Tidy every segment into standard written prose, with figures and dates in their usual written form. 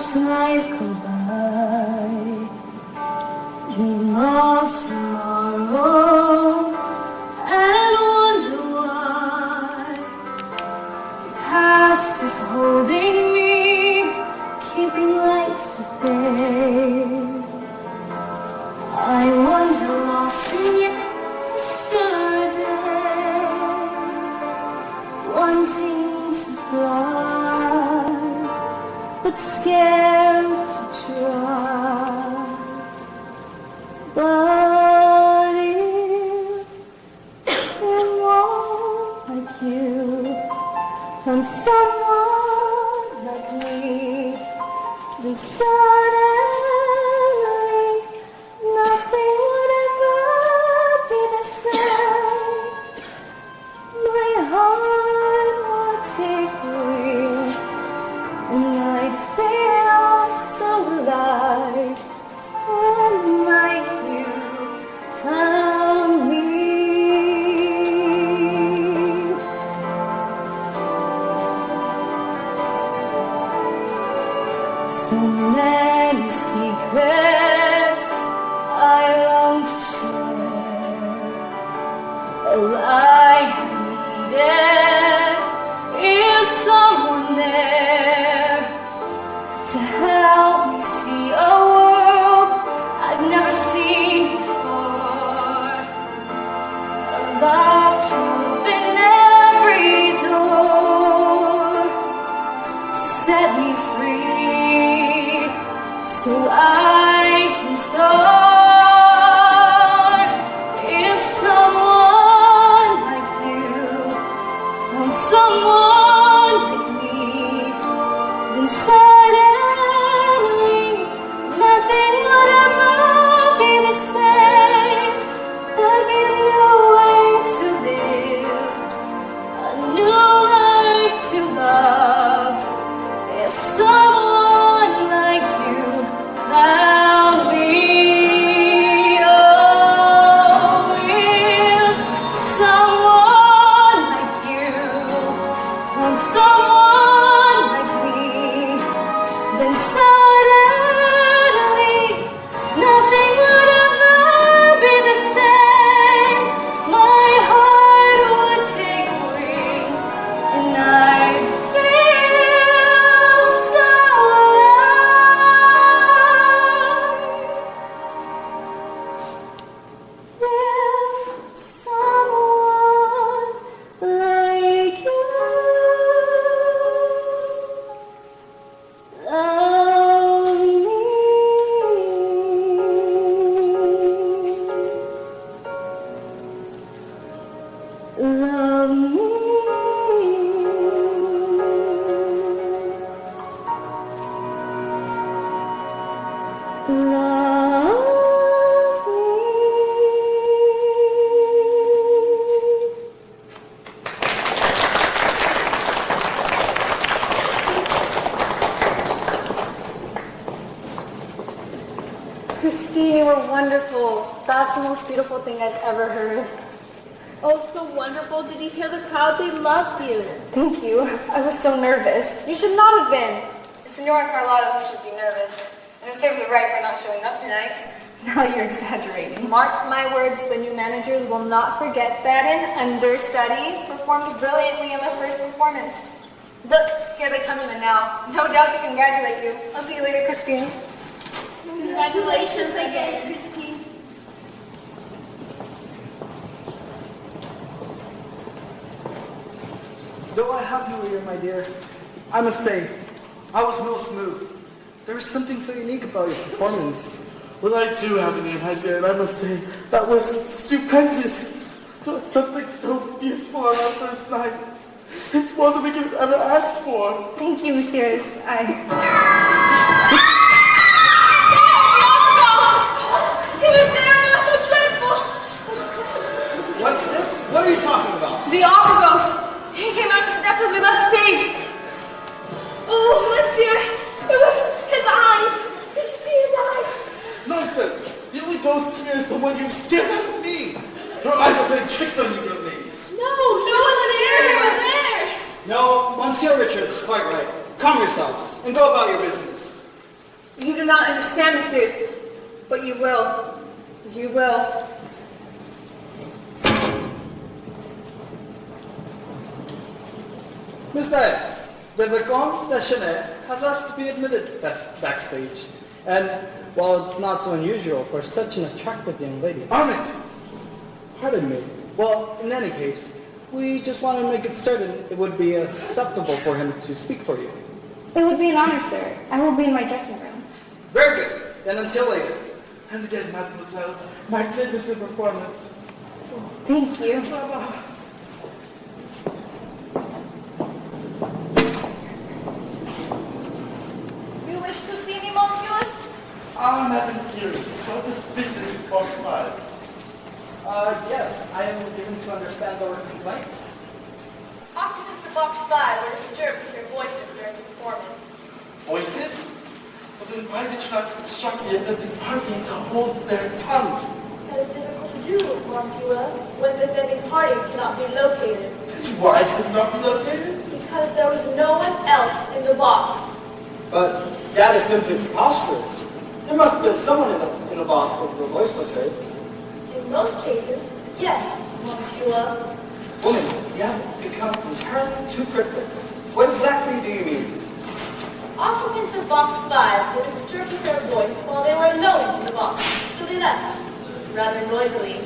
watch life go by, dream of tomorrow, and wonder why the past is holding me, keeping life at bay. I wander lost in yesterday, wanting to fly, but scared to try. But if someone like you found someone like me, then suddenly nothing would ever be the same. My heart would take wing, and I'd feel so alive, like you found me. So many secrets I long to share. All I have needed is someone there to help me see a world I've never seen before. A love to open every door, to set me free, so I can soar. If someone like you found someone like me, then suddenly nothing would ever be the same. There'd be a new way to live, a new life to love. If someone like you found me, oh, if someone like you found someone like me, then suddenly nothing would ever be the same. My heart would take wing, and I'd feel so alive. If someone like you love me. Love me. Love me. Christine, you were wonderful. That's the most beautiful thing I've ever heard. Oh, so wonderful. Did you hear the crowd? They loved you. Thank you. I was so nervous. You should not have been. It's Senora Carlotta who should be nervous. And it serves her right for not showing up tonight. Now you're exaggerating. Mark my words, the new managers will not forget that an understudy performed brilliantly in the first performance. Look, here they come even now. No doubt to congratulate you. I'll see you later, Christine. Congratulations again, Christine. Though I have you here, my dear, I must say, I was most moved. There was something so unique about your performance. Well, I do have a name, my dear, and I must say, that was stupendous. Something so beautiful on our first night. It's more than we could have ever asked for. Thank you, Messieurs. What's this? What are you talking about? The opera ghost. He came out just as we left the stage. Oh, Monsieur, it was his eyes. Did you see his eyes? Nonsense! The only ghost here is the one you scared out of me. Your eyes are playing tricks on you, young ladies. No, he wasn't there. He was there. No, Monsieur Richard is quite right. Calm yourselves and go about your business. You do not understand, messieurs, but you will. You will. Mr. The Vicomte de Chenet has asked to be admitted backstage. And while it's not so unusual for such an attractive young lady... Armand! Pardon me. Well, in any case, we just want to make it certain it would be acceptable for him to speak for you. It would be an honor, sir. I will be in my dressing room. Very good. Then until later. And again, mademoiselle, magnificent performance. Thank you. You wish to see me, monsieur? Ah, Madame Curie, what is business in box 5? Yes, I am given to understand our complaints. Occupants of box 5 were disturbed with their voices during the performance. Voices? But then why did you not instruct the offending party to hold their tongue? That is difficult to do, monsieur, when the offending party cannot be located. Why could it not be located? Because there was no one else in the box. But that is simply preposterous. There must have been someone in the box where the voice was heard. In most cases, yes, monsieur. Woman, you have become entirely too cryptic. What exactly do you mean? Occupants of box 5 were disturbed with their voice while they were alone in the box, so they left, rather noisily.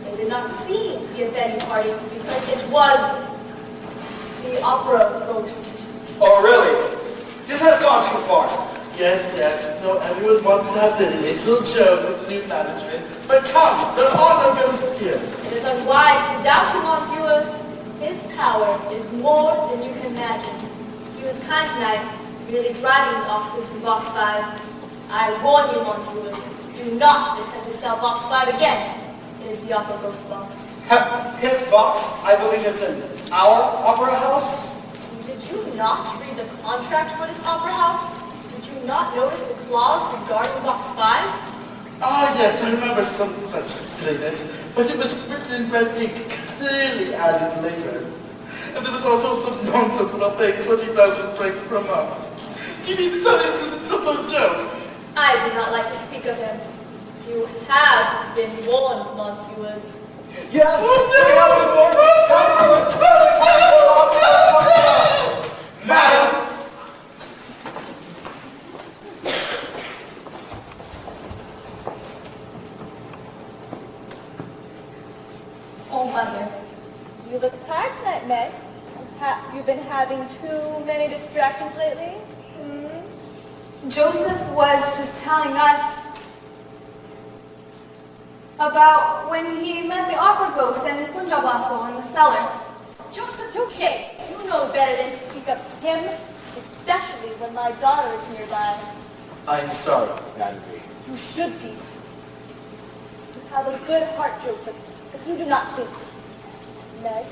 They did not see the offending party because it was the opera ghost. Oh, really? This has gone too far. Yes, no, everyone wants to have their little joke with new management. But come, there are no ghosts here. It is unwise to doubt him, monsieur. His power is more than you can imagine. He was kind tonight, merely driving the occupants from box 5. I warn you, monsieur, do not attempt to sell box 5 again. It is the opera ghost box. His box? I believe it's in our opera house? Did you not read the contract for this opera house? Did you not notice the clause regarding box 5? Ah, yes, I remember some such silliness, but it was written in red ink, clearly added later. And there was also some nonsense about paying 20,000 francs per month. Do you mean to tell me this isn't some sort of joke? I do not like to speak of him. You have been warned, monsieur. Yes! Madam! Oh, mother. You look tired tonight, Meg. Perhaps you've been having too many distractions lately? Joseph was just telling us about when he met the opera ghost and his punjab also in the cellar. Joseph, okay. You know better than to speak up to him, especially when my daughter is nearby. I'm sorry, Madame B. You should be. You have a good heart, Joseph, but you do not think. Meg,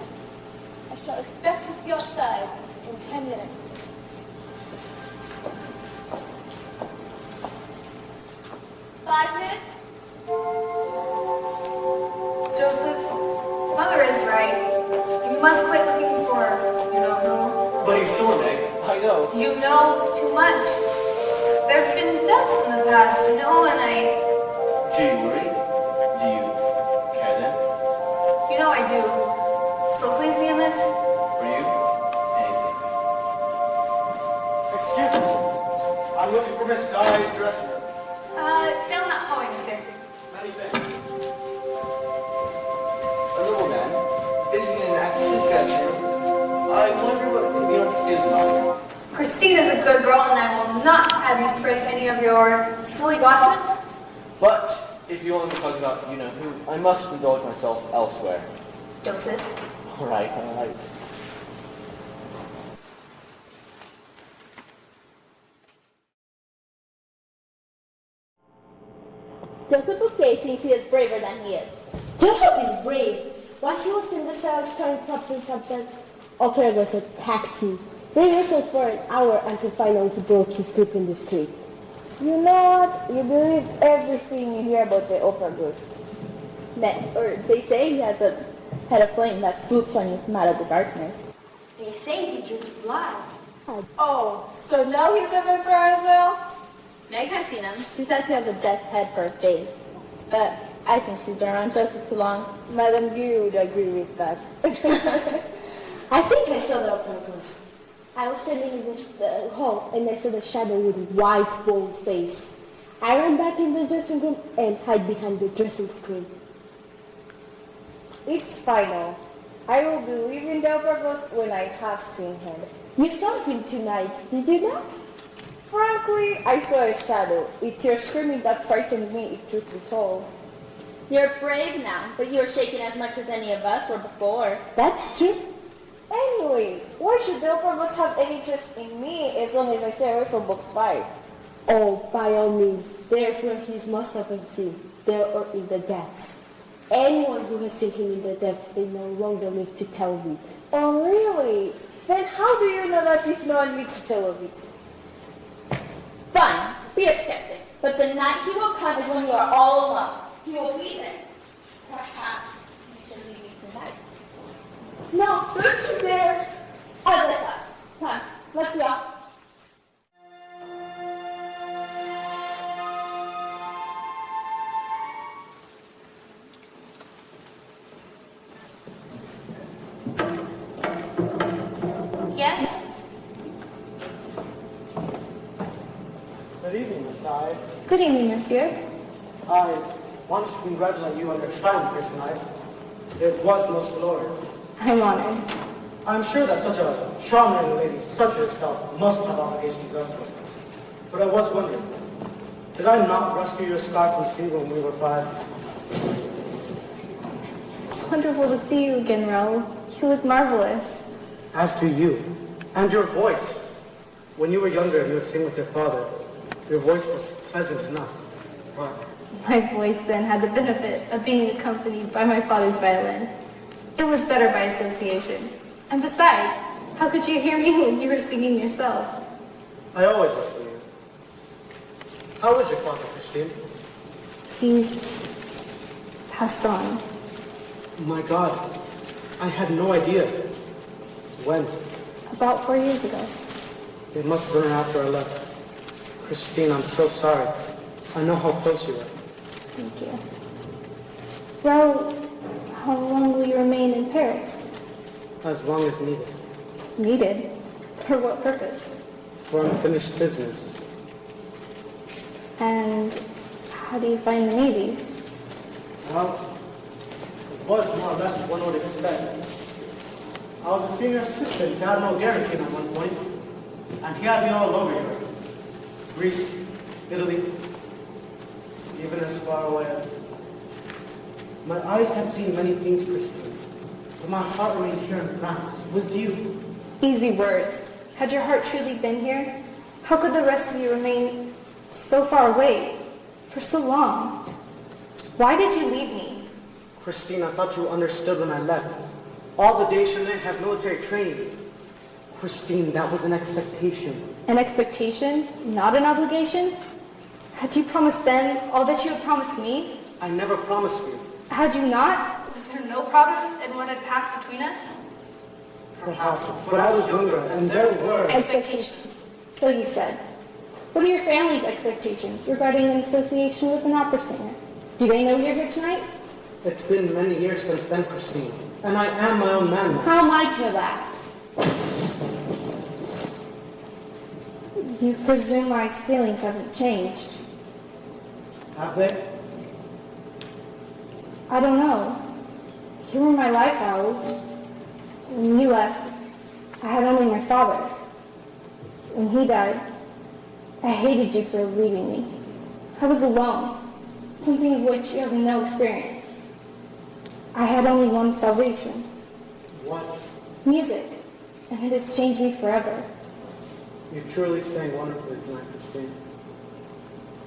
I shall expect to see you outside in 10 minutes. Joseph, Mother is right. You must quit looking for you know who. But he's sore, Meg. I know. You know too much. There have been deaths in the past, you know, and Do you worry? Do you care then? you know I do. So please be in this. For you? Anything. Excuse me. I'm looking for Miss Dye's dressing room. Down that hallway, mister. Many thanks. A little man, visiting an actress's dressing room. I wonder what could be on his mind. Christine is a good girl, and I will not have you spread any of your silly gossip. But if you want to talk about you know who, I must indulge myself elsewhere. Joseph. All right, all right. Joseph Bouquet thinks he is braver than he is. Joseph is brave. Once he was in the cellar storing props and substance, Opera was a tactic. They wrestled for an hour until finally he broke his grip in the street. You know what? You believe everything you hear about the opera ghost. Or they say he has a head of flame that swoops on you from out of the darkness. they say he drinks blood. Oh, so now he's a vampire as well? Meg has seen him. She says he has a death's head for a face. But I think she's been around just for too long. Madam Geary would agree with that. I think I saw the opera ghost. I was standing in the hall and I saw the shadow with white bold face. I ran back in the dressing room and hid behind the dressing screen. It's final. I will believe in the opera ghost when I have seen him. You saw him tonight, did you not? Frankly, I saw a shadow. It's your screaming that frightened me, if truth be told. You're brave now, but you were shaken as much as any of us were before. That's true. Anyways, why should the opera ghost have any interest in me as long as I stay away from box 5? Oh, by all means, there's where he's most often seen, there or in the depths. Anyone who has seen him in the depths, they no longer live to tell of it. Oh, really? Then how do you know that if no one lives to tell of it? Fine, be a skeptic. But the night he will come is when you are all alone. He will be there. Perhaps you should leave me tonight. No, don't you dare! I'll let up. Come, let's be off. Yes? Good evening, Miss Dye. Good evening, monsieur. I wanted to congratulate you on your triumph here tonight. It was most glorious. I'm honored. I'm sure that such a charming lady such as yourself must have obligations elsewhere. But I was wondering, did I not rescue your scarf from sea when we were 5? It's wonderful to see you again, Raoul. You look marvelous. As do you, and your voice. When you were younger and you would sing with your father, your voice was pleasant enough. But My voice then had the benefit of being accompanied by my father's violin. It was better by association. And besides, how could you hear me when you were singing yourself? I always listen to you. How is your father, Christine? He's passed on. My God, I had no idea. When? About 4 years ago. It must have been after I left. Christine, I'm so sorry. I know how close you are. Thank you. Well, how long will you remain in Paris? As long as needed. Needed? For what purpose? For unfinished business. And how do you find the Navy? Well, it was more or less what one would expect. I was a senior assistant to Admiral Garrison at one point, and he had me all over Europe. Greece, Italy, even as far away as... My eyes had seen many things, Christine, but my heart remained here in France, with you. Easy words. Had your heart truly been here, how could the rest of you remain so far away for so long? Why did you leave me? Christine, I thought you understood when I left. All the Deschanel have military training. Christine, that was an expectation. An expectation, not an obligation? Had you promised then all that you had promised me? I never promised you. Had you not? Was there no promise in what had passed between us? Perhaps, but I was younger, and there were... Expectations. So you said. What are your family's expectations regarding an association with an opera singer? Do they know you're here tonight? It's been many years since then, Christine, and I am my own man now. How might you that? You presume my feelings haven't changed. Have they? I don't know. You were my life, Raoul. When you left, I had only my father. When he died, I hated you for leaving me. I was alone, something of which you have no experience. I had only one salvation. What? Music. And it has changed me forever. You truly sang wonderfully tonight, Christine.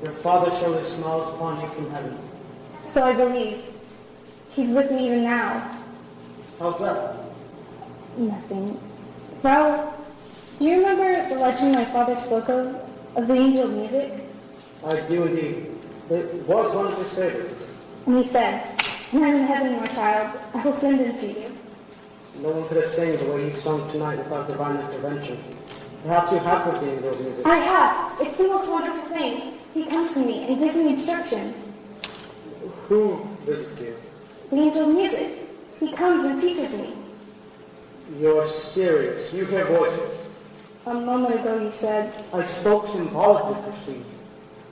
Your father surely smiles upon you from heaven. So I believe. He's with me even now. How's that? Nothing. Raoul, do you remember the legend my father spoke of the angel of music? I do indeed. It was one of his favorites. And he said, when I'm in heaven, my child, I will send him to you. No one could have sang the way you sung tonight without divine intervention. Perhaps you have heard the angel of music. I have. It's the most wonderful thing. He comes to me and gives me instructions. Who visits you? The angel of music. He comes and teaches me. You're serious. You hear voices. A moment ago you said, I spoke symbolically, Christine.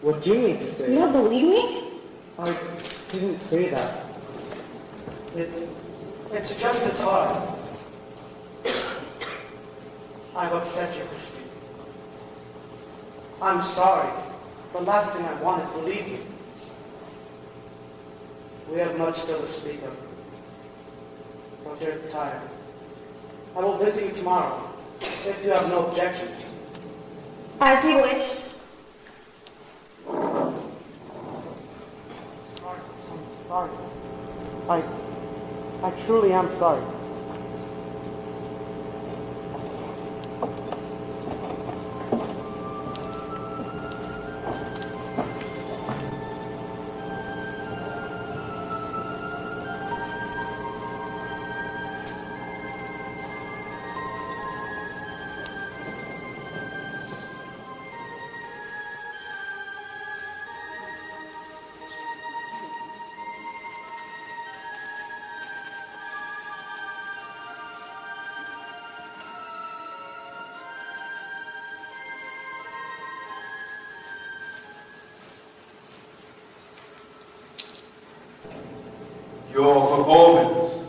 What do you mean to say? you don't believe me? I didn't say that. It's just a time. I've upset you, Christine. I'm sorry. The last thing I wanted to leave you. We have much still to speak of. But you're tired. I will visit you tomorrow, if you have no objections. As you wish. Sorry. I truly am sorry. Your performance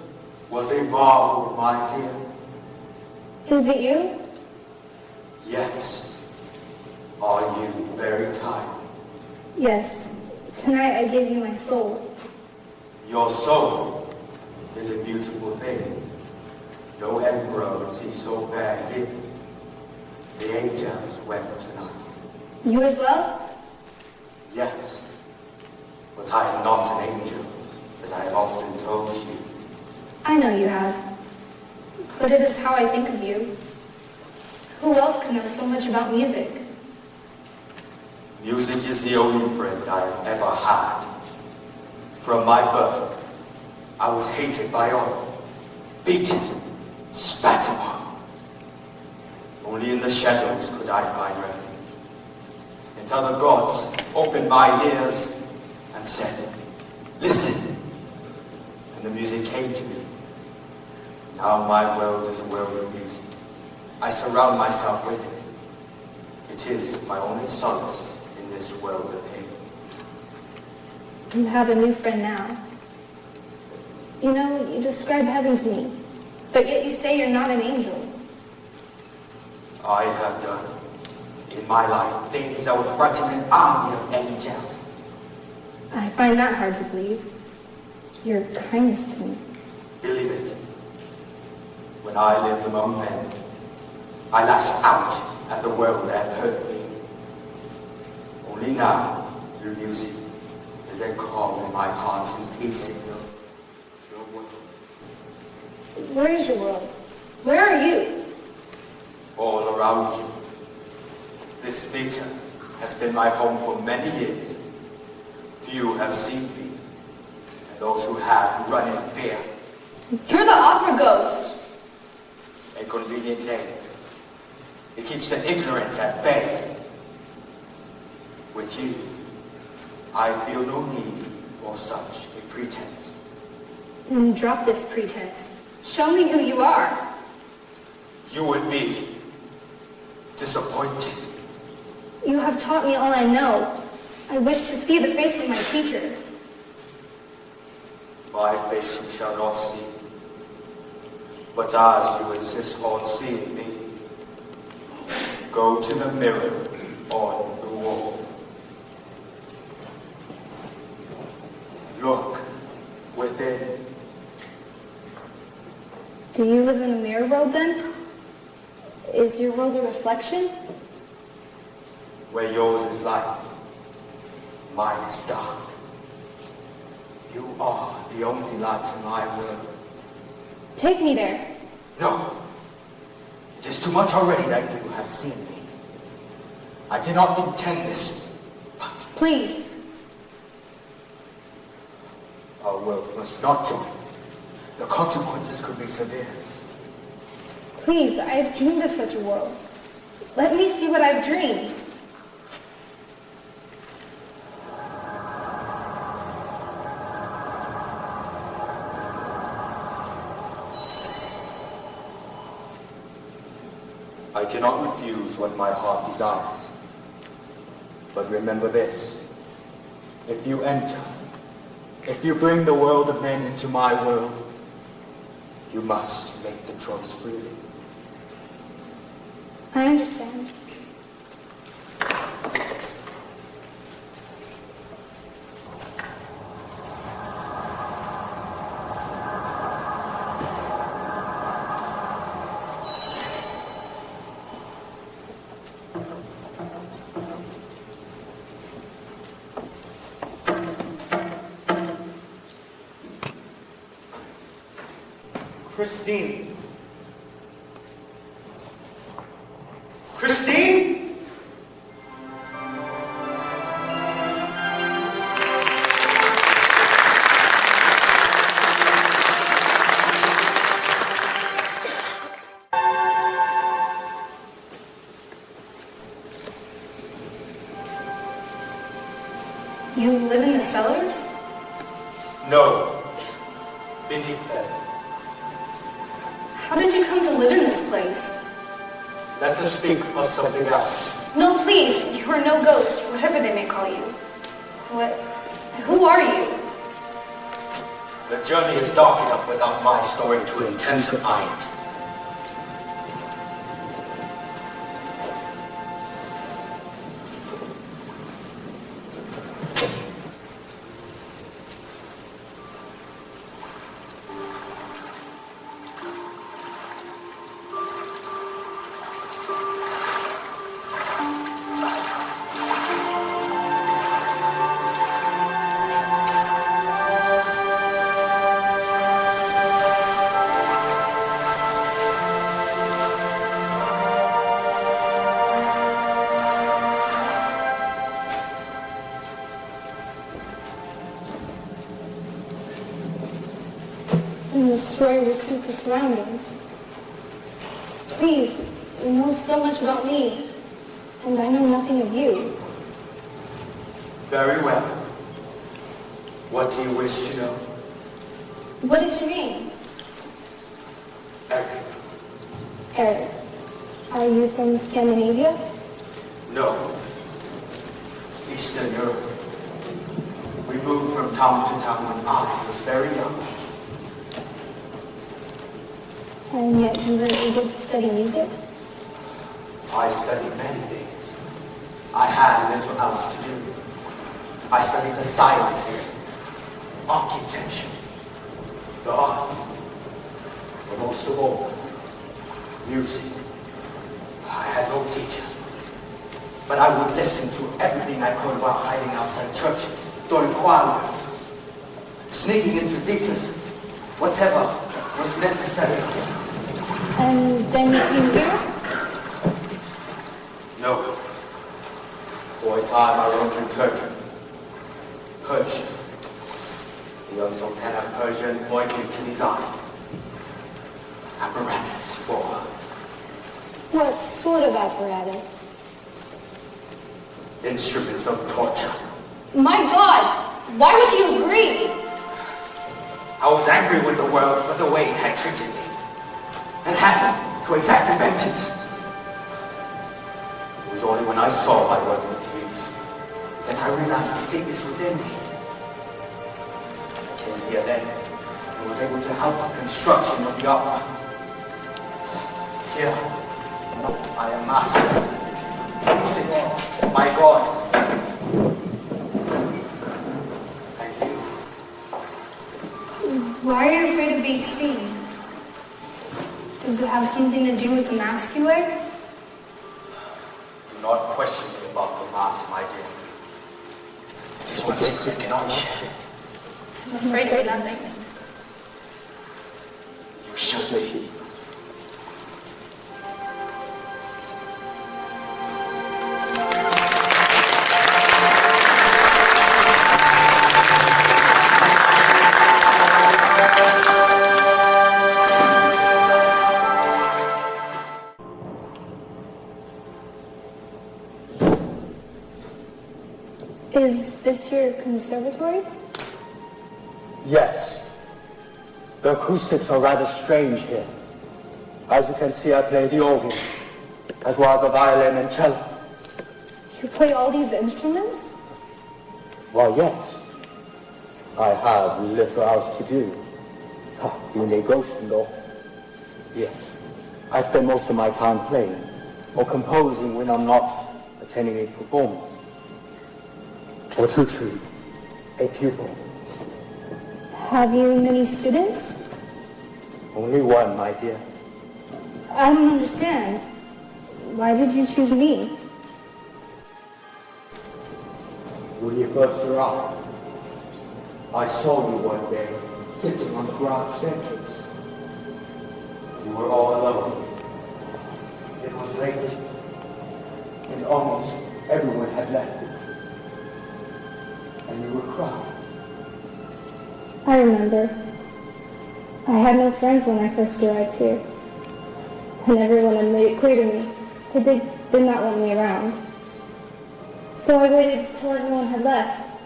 was a marvel, my dear. Is it you? Yes. Are you very tired? Yes. Tonight I give you my soul. Your soul is a beautiful thing. No emperor would see so fair here. The angels wept tonight. You as well? Yes. But I am not an angel, as I have often told you. I know you have. But it is how I think of you. Who else could know so much about music? Music is the only friend I have ever had. From my birth, I was hated by all, beaten, spat upon. Only in the shadows could I find refuge. Until the gods opened my ears and said, listen. And the music came to me. Now my world is a world of music. I surround myself with it. It is my only solace in this world of hate. You have a new friend now. You know, you describe heaven to me, but yet you say you're not an angel. I have done in my life things that would frighten an army of angels. I find that hard to believe. Your kindness to me. Believe it. When I lived among men, I lashed out at the world that hurt me. Only now, through music, is there calm in my heart and peace in your world. Where is your world? Where are you? All around you. This theater has been my home for many years. Few have seen me, and those who have run in fear. You're the opera ghost. A convenient name. It keeps the ignorant at bay. With you, I feel no need for such a pretense. Drop this pretense. Show me who you are. You would be disappointed. You have taught me all I know. I wish to see the face of my teacher. My face you shall not see. But as you insist on seeing me, go to the mirror on the wall. Look within. Do you live in a mirror world then? Is your world a reflection? Where yours is light, mine is dark. You are the only light in my world. Take me there. No. It is too much already that you have seen me. I did not intend this, but Please. our worlds must not join. The consequences could be severe. Please, I have dreamed of such a world. Let me see what I've dreamed. I cannot refuse what my heart desires. But remember this. If you enter, if you bring the world of men into my world, you must make the choice freely. I understand. Christine. Christine? You live in the cellars? No. Beneath them. How did you come to live in this place? Let us speak of something else. No, please. You are no ghost, whatever they may call you. What? Who are you? The journey is dark enough without my story to intensify it. And the story will suit the surroundings. Please, you know so much about me, and I know nothing of you. Very well. What do you wish to know? What is your name? Eric. Eric. Are you from Scandinavia? No. Eastern Europe. We moved from town to town when I was very young. And yet you were able to study music? I studied many things. I had little else to do. I studied the sciences, architecture, the arts, but most of all, music. I had no teacher, but I would listen to everything I could while hiding outside churches, during choir rehearsals, sneaking into theaters, whatever was necessary. And then you came here? No. For a time I roamed in Turkey, Persia. The young Sultan of Persia employed me to design apparatus for her. What sort of apparatus? Instruments of torture. My God! Why would you agree? I was angry with the world for the way it had treated me, and happy to exact a vengeance. It was only when I saw my work materials that I realized the sickness within me. I came here then and was able to help the construction of the opera. Here, I am master. Music, my God. And you. Why are you afraid of being seen? Does it have something to do with the mask you wear? Do not question me about the mask, my dear. It is one secret I cannot share. I'm afraid of nothing. You should be. Is this your conservatory? Yes. The acoustics are rather strange here. As you can see, I play the organ. as well as the violin and cello. You play all these instruments? Why, yes. I have little else to do. Being a ghost and all. Yes. I spend most of my time playing or composing when I'm not attending a performance. Or tutoring a pupil. Have you many students? Only one, my dear. I don't understand. Why did you choose me? When you first arrived, I saw you one day sitting on the ground staircase. You were all alone. It was late, and almost everyone had left. And you were crying. I remember. I had no friends when I first arrived here. And everyone had made it clear to me that they did not want me around. So I waited till everyone had left,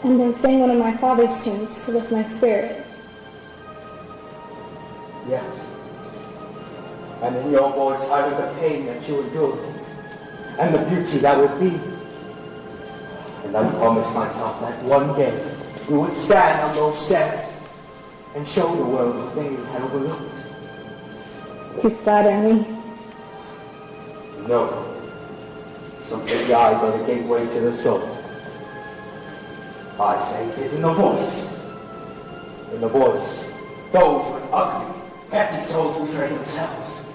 and then sang one of my father's tunes to lift my spirit. Yes. And in your voice I heard the pain that you endured, and the beauty that would be. And I promised myself that one day we would stand on those steps and show the world what they had overlooked. You flatter me. No. Some say the eyes are the gateway to the soul. I say it is in the voice. In the voice, those with ugly, petty souls betray themselves.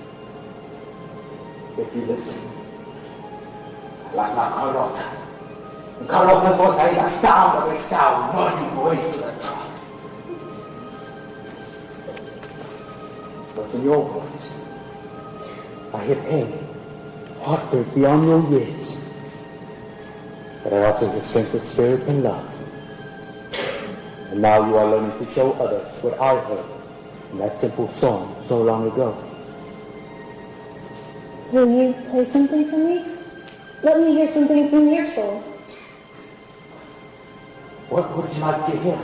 If you listen, like my Carlotta. And Carlotta's voice is the sound of a sound merging away to the trough. But in your voice, I hear pain, heartbreak beyond your years. But I also hear strength of spirit and love. And now you are learning to show others what I heard in that simple song so long ago. Will you play something for me? Let me hear something from your soul. What would you like to hear?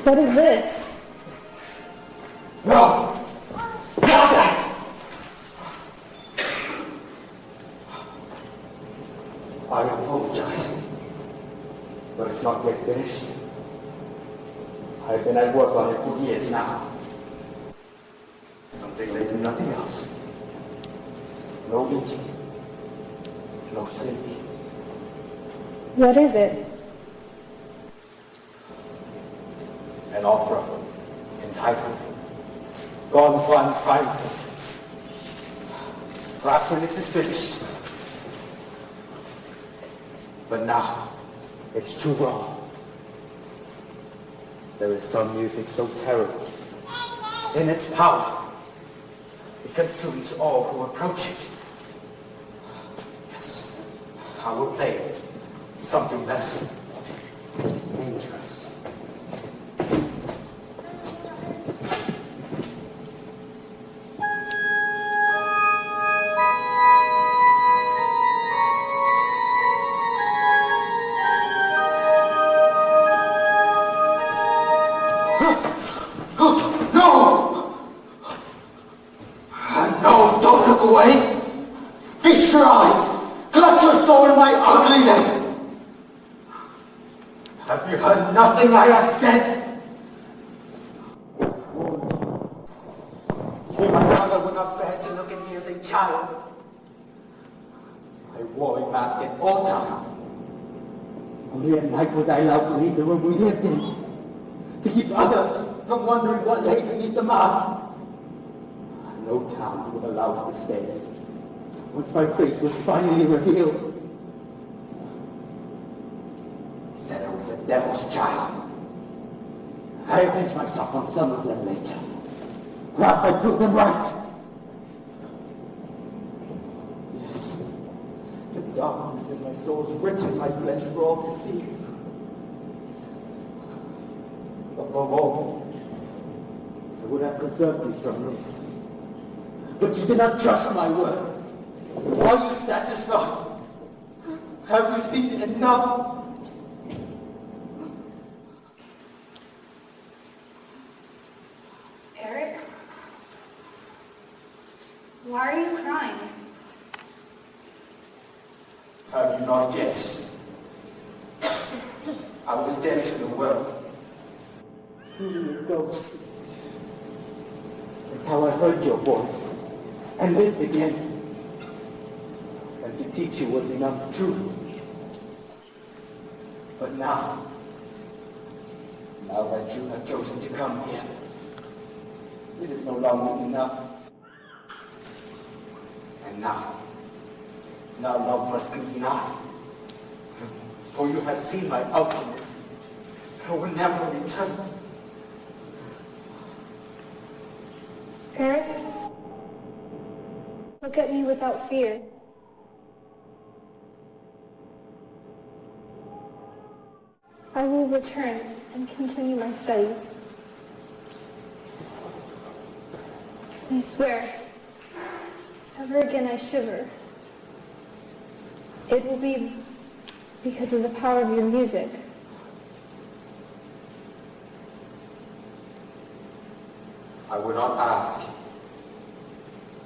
What is this? No! Not that! I apologize. But it's not yet finished. I've been at work on it for years now. Some days I do nothing else. No eating. No sleeping. What is it? An opera entitled Gone Gone Triumphant. Perhaps when it is finished. But now, it's too raw. There is some music so terrible in its power, it consumes all who approach it. Yes, I will play something less dangerous. No, don't look away. Fix your eyes. Clutch your soul in my ugliness. Have you heard nothing I have said? See, my mother would not bear to look at me as a child. I wore a mask at all times. Only at night was I allowed to leave the room we lived in, to keep others from wondering what lay beneath the mask. No town would allow us to stay. Once my face was finally revealed, he said I was a devil's child. I avenged myself on some of them later. Perhaps I proved them right. Yes, the darkness in my soul is written in my flesh for all to see. Above all, I would have preserved you from this. But you did not trust my word. Are you satisfied? Have you seen enough? Eric? not guess. I was dead to the world. Until I heard your voice, and lived again. And to teach you was enough too. But now that you have chosen to come here, it is no longer enough. And now love must be denied. For you have seen my ugliness. I will never return. Eric, look at me without fear. I will return and continue my studies. I swear, if ever again I shiver, it will be because of the power of your music. I will not ask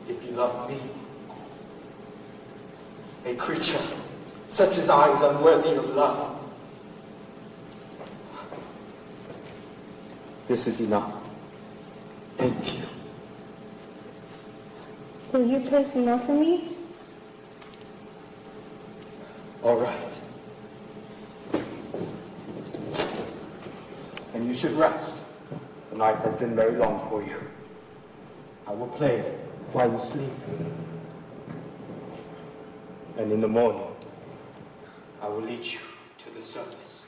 if you love me. A creature such as I is unworthy of love. This is enough. Thank you. Will you play some more for me? All right. And you should rest. The night has been very long for you. I will play while you sleep. And in the morning, I will lead you to the surface.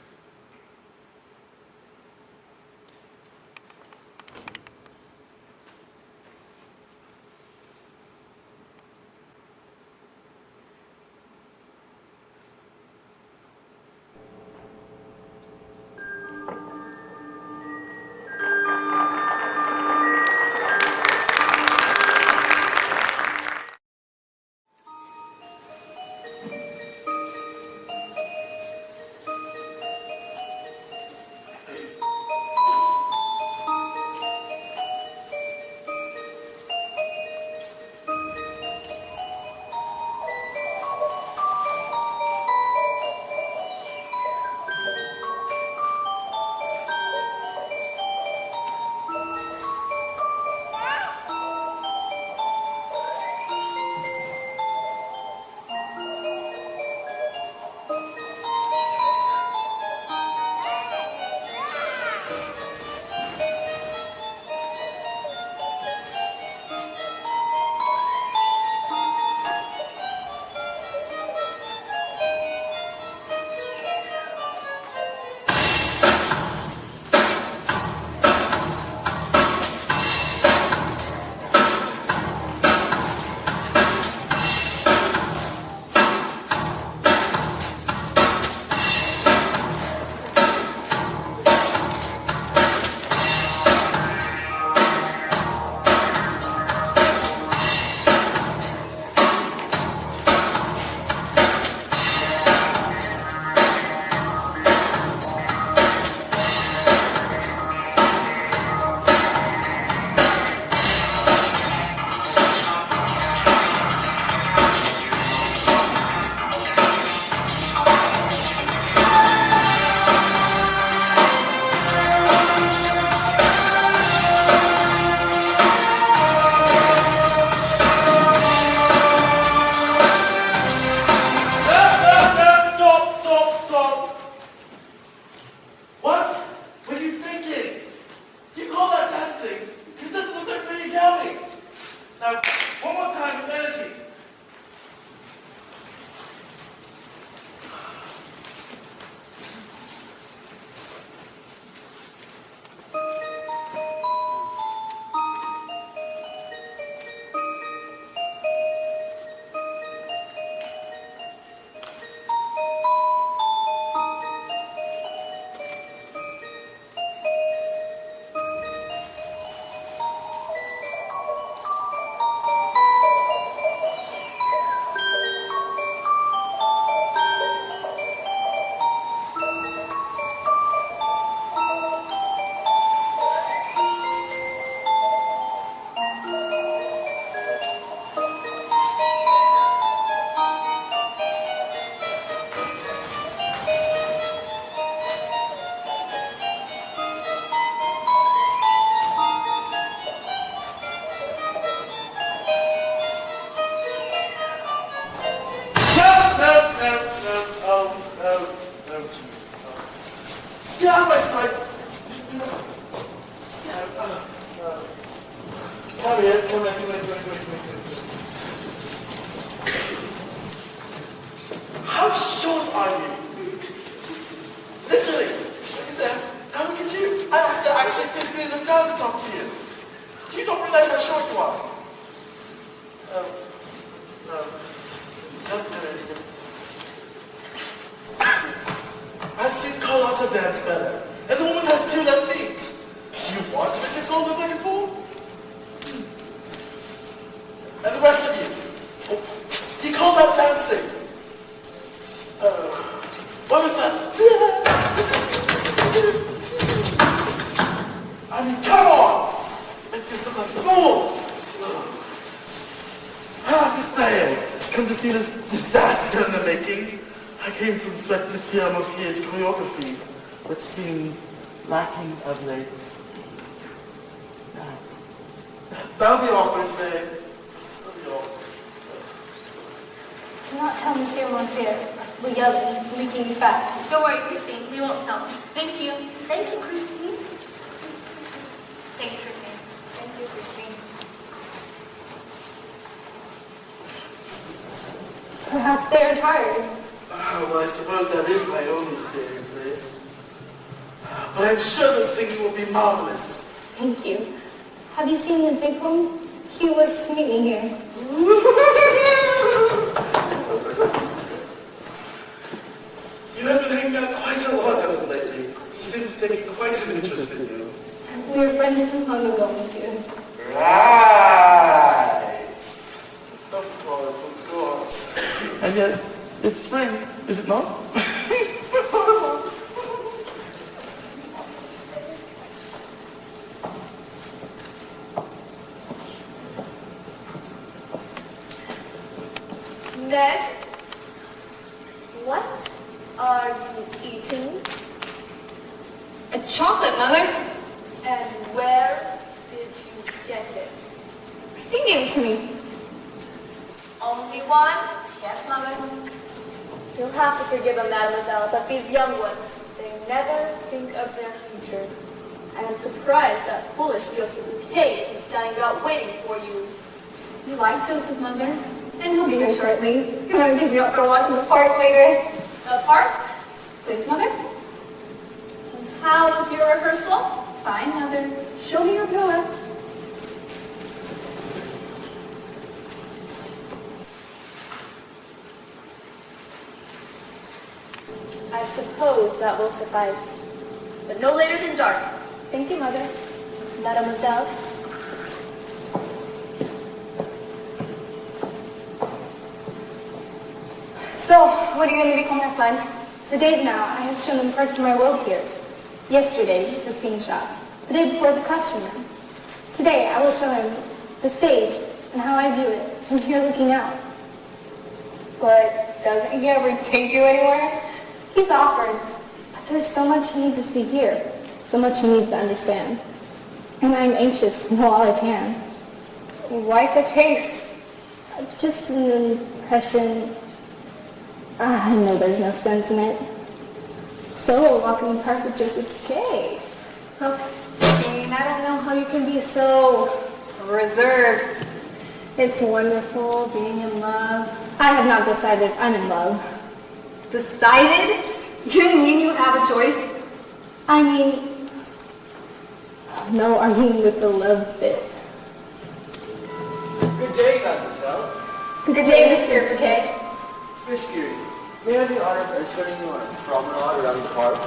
Get out of my sight! Come here. How short are you? Literally. Look at them. Now look at you. I have to actually physically look down to talk to you. Do you not realize how short you are? Don't do anything. I've seen Carlotta dance better. And the woman has 2 left feet. Do you want to make yourself look like a fool? And the rest of you. Oh, do you call that dancing? What was that? I mean, come on! Make yourself like a fool! Just saying. Come to see this disaster in the making. I came to inspect Monsieur Monsieur's choreography, which seems lacking of late. That'll be all for today. That'll be all. Do not tell Monsieur Monsieur. We'll yell at him, making you fat. Don't worry, Christine. We won't tell him. Thank you. Thank you, Christine. Thank you, Christine. Thank you, Christine. Perhaps they are tired. Well, I suppose that is my only saving place. But I'm sure the things will be marvelous. Thank you. Have you seen the big one? He was swinging here. You have been hanging out quite a lot of them lately. You seem to take quite an interest in you. We are friends from long ago, Monsieur. Right. Of course. And yet, it's spring, is it not? Ned, what are you eating? A chocolate, Mother. And where did you get it? Christine gave it to me. Only one? Yes, Mother. You'll have to forgive them, Mademoiselle, but these young ones, they never think of their future. I am surprised that foolish Joseph Bouquet is standing about waiting for you. You like Joseph, Mother? And he'll be here shortly. You want to take me out for a walk in the park later? The park? Please, Mother. How was your rehearsal? Fine, Mother. Show me your pirouette. I suppose that will suffice. But no later than dark. Thank you, Mother. Mademoiselle. So, what are you going to become, my friend? For days now, I have shown them parts of my world here. Yesterday, the scene shop. The day before, the costume room. Today, I will show him the stage and how I view it from here looking out. But doesn't he ever take you anywhere? He's offered, but there's so much he needs to see here, so much he needs to understand. And I'm anxious to know all I can. Why such haste? Just an impression. I know there's no sense in it. So, walking in the park with Joseph K. Oh, Christine, I don't know how you can be so reserved. It's wonderful being in love. I have not decided I'm in love. Decided? You mean you have a choice? I mean, no arguing with the love bit. Good day, mademoiselle. Good day, Monsieur Bouquet. Excuse, may I have the honor of escorting you on a promenade around the park?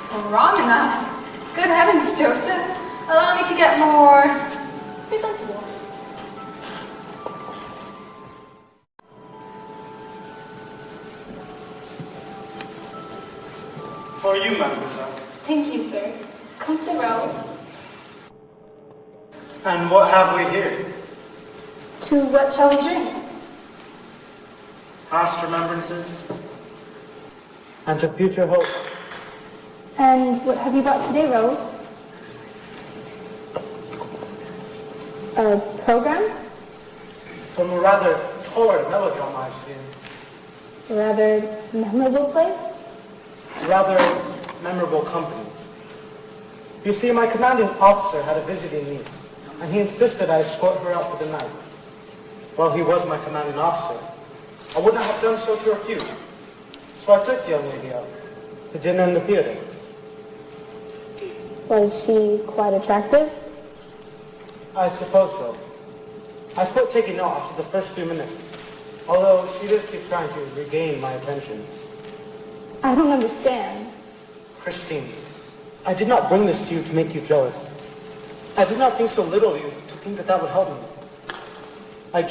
Promenade? Good heavens, Joseph. Allow me to get more presentable. For you, mademoiselle. Thank you, sir. Come sit row. And what have we here? To what shall we drink? Past remembrances and to future hope. And what have you brought today, Ro? A program? From a rather torrid melodrama I've seen. A rather memorable play? Rather memorable company. You see, my commanding officer had a visiting niece, and he insisted I escort her out for the night. Well, he was my commanding officer. I would not have done so to refuse. So I took the young lady out to dinner in the theater. Was she quite attractive? I suppose so. I quit taking note after the first few minutes, although she did keep trying to regain my attention. I don't understand. Christine, I did not bring this to you to make you jealous. I did not think so little of you to think that that would help me. I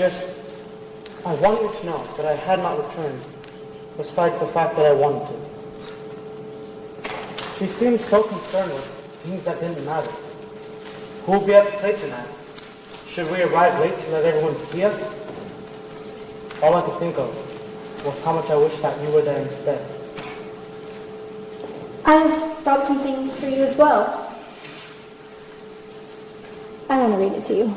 want you to know that I had not returned, besides the fact that I wanted to. She seemed so concerned with things that didn't matter. Who will be at the play tonight? Should we arrive late to let everyone see us? All I could think of was how much I wished that you were there instead. I brought something for you as well. I want to read it to you.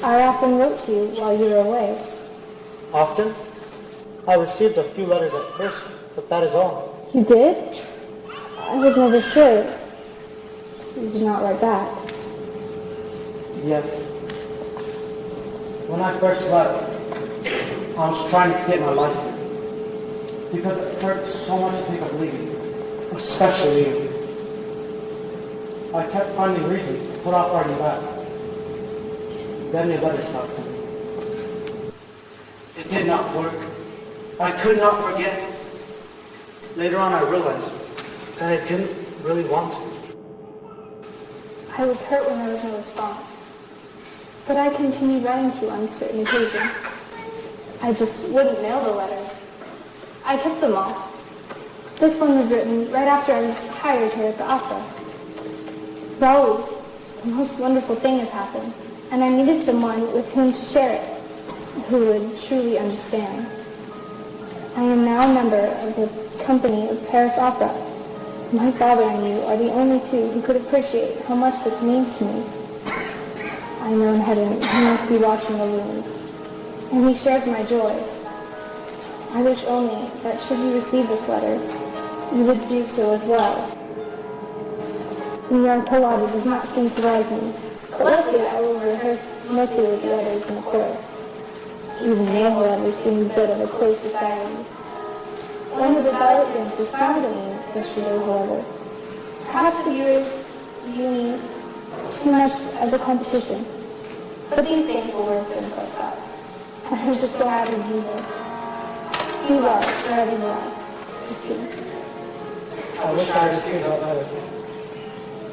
I often wrote to you while you were away. Often? I received a few letters at first, but that is all. You did? I was never sure. You did not write back. Yes. When I first left, I was trying to get my life here. Because it hurt so much to think of leaving. Especially you. I kept finding reasons to put off writing back. Then your letter stopped coming. It did not work. I could not forget. Later on I realized that I didn't really want to. I was hurt when there was no response. But I continued writing to you on certain occasions. I just wouldn't mail the letters. I kept them all. This one was written right after I was hired here at the opera. Raoul, the most wonderful thing has happened, and I needed someone with whom to share it, who would truly understand. I am now a member of the company of Paris Opera. My father and you are the only two who could appreciate how much this means to me. I know in heaven he must be watching the room, and he shares my joy. I wish only that should you receive this letter, you would do so as well. Senor Collado does not seem to like me. Collected, I will rehearse mostly with the others in the chorus. Even they, however, seem a bit of a close society. One of the ballet dancers frowned at me yesterday, however. Perhaps the viewers view me too much of the competition. But these things will work themselves out. I'm just glad to be here. You are, wherever you are. Christine. I wish I had seen that better.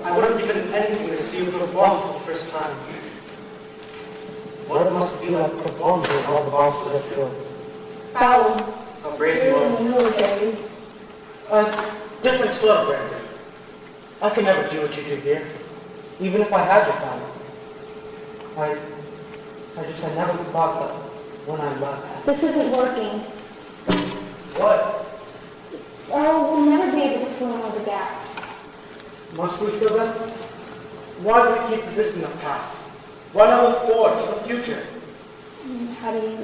I would have given anything to see you perform for the first time. What it must be like performing with all the bosses at the field. Raoul, How brave you you're in are. the military. A different sort of bravery. I could never do what you do here, even if I had your talent. I never thought that when I left. This isn't working. What? Raoul will never be able to fill in all the gaps. Must we feel that? Why do we keep revisiting the past? Why not look forward to the future? How do you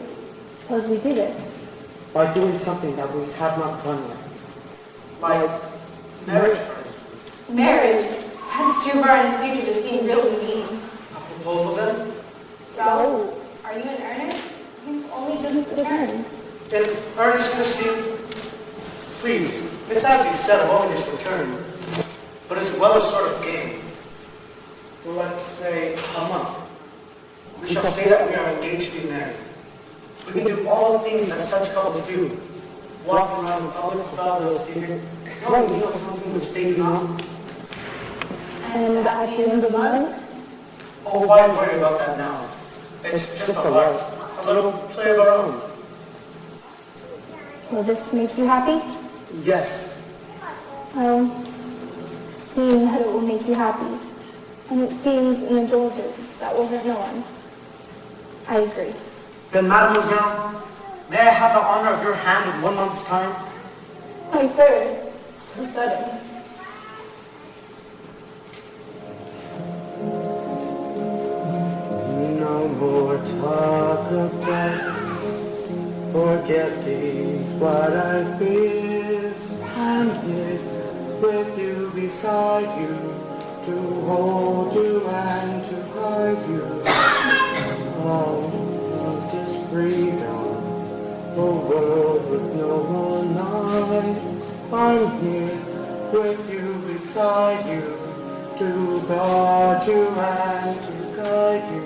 suppose we do this? By doing something that we have not done yet. Like marriage, for instance. Marriage? That's too far in the future to seem really mean. A proposal then? Raoul, are you in earnest? You've only just returned. In earnest, Christine, please, it's as you said, I've only just returned. But it's well a sort of game. For let's say a month. We shall say that we are engaged to be married. We can do all the things that such couples do. Walk around the public without a secret. Knowing you know something which they do not. And at the end of the month, Oh, why worry about that now? It's just a heart. A little play of our own. will this make you happy? Yes. I'll see that it will make you happy. And it seems in the Jolters that will hurt no one. I agree. Then, mademoiselle, may I have the honor of your hand in 1 month's time? My third. So sudden. No more talk of death. Forget these what I fears. And yet with you beside you, to hold you and to guide you. All of this freedom, a world with no one eye. I'm here with you beside you, to guard you and to guide you.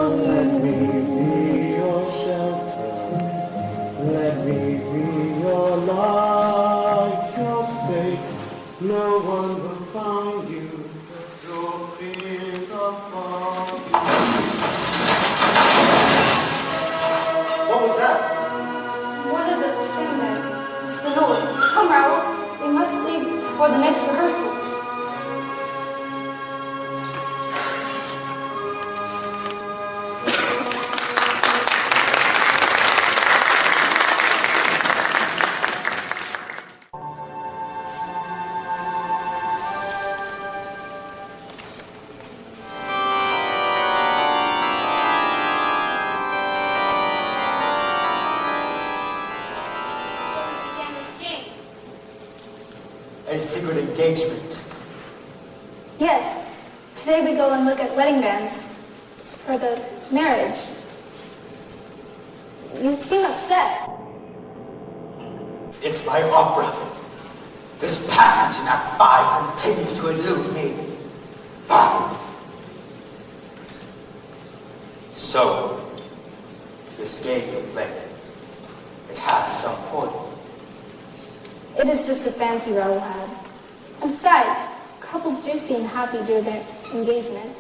Let me be your shelter. Let me be your light, your safe. No one will find you. Your fears are far. What was that? One of the singers. Spinola. Come, Raoul. We must leave before the next rehearsal. A secret engagement. Yes. Today we go and look at wedding bands for the marriage. You seem upset. It's my opera. This passage in Act 5 continues to elude me. Bah! So, this game you play, it has some point. It is just a fancy Raoul had. And besides, couples do seem happy during their engagement.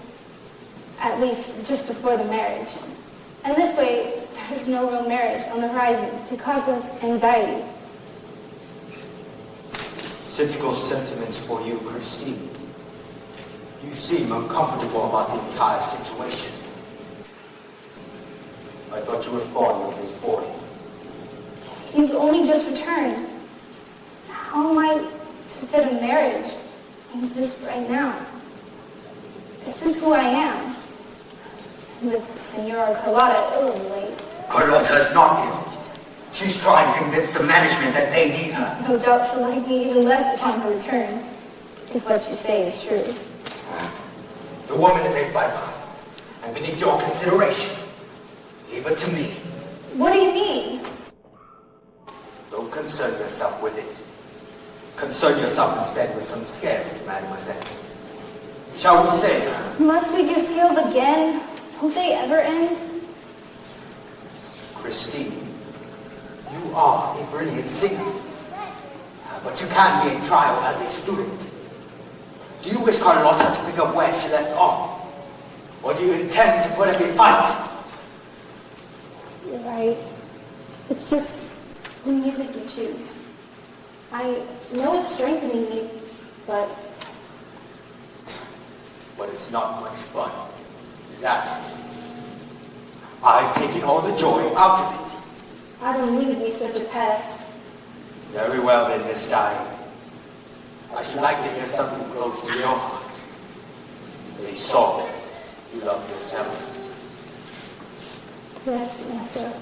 At least just before the marriage. And this way, there's no real marriage on the horizon to cause us anxiety. Cynical sentiments for you, Christine. You seem uncomfortable about the entire situation. I thought you were fond of this boy. He's only just returned. How am I to fit a marriage into this right now? This is who I am. With Senora Carlotta ill and late. Carlotta is not ill. She's trying to convince the management that they need her. No doubt she'll like me even less upon her return. If what you say is true. The woman is a bye-bye, and beneath your consideration, leave it to me. What do you mean? Don't concern yourself with it. Concern yourself instead with some scales, mademoiselle. Shall we say? Must we do scales again? Don't they ever end? Christine, you are a brilliant singer, but you can't be in trial as a student. Do you wish Carlotta to pick up where she left off? Or do you intend to put up a fight? You're right. It's just the music you choose. I know it's strengthening me, but it's not much fun, is that? I've taken all the joy out of it. I don't mean to be such a pest. Very well then, Miss Dye. I should like to hear something close to your heart. A song you love yourself. Yes, Master.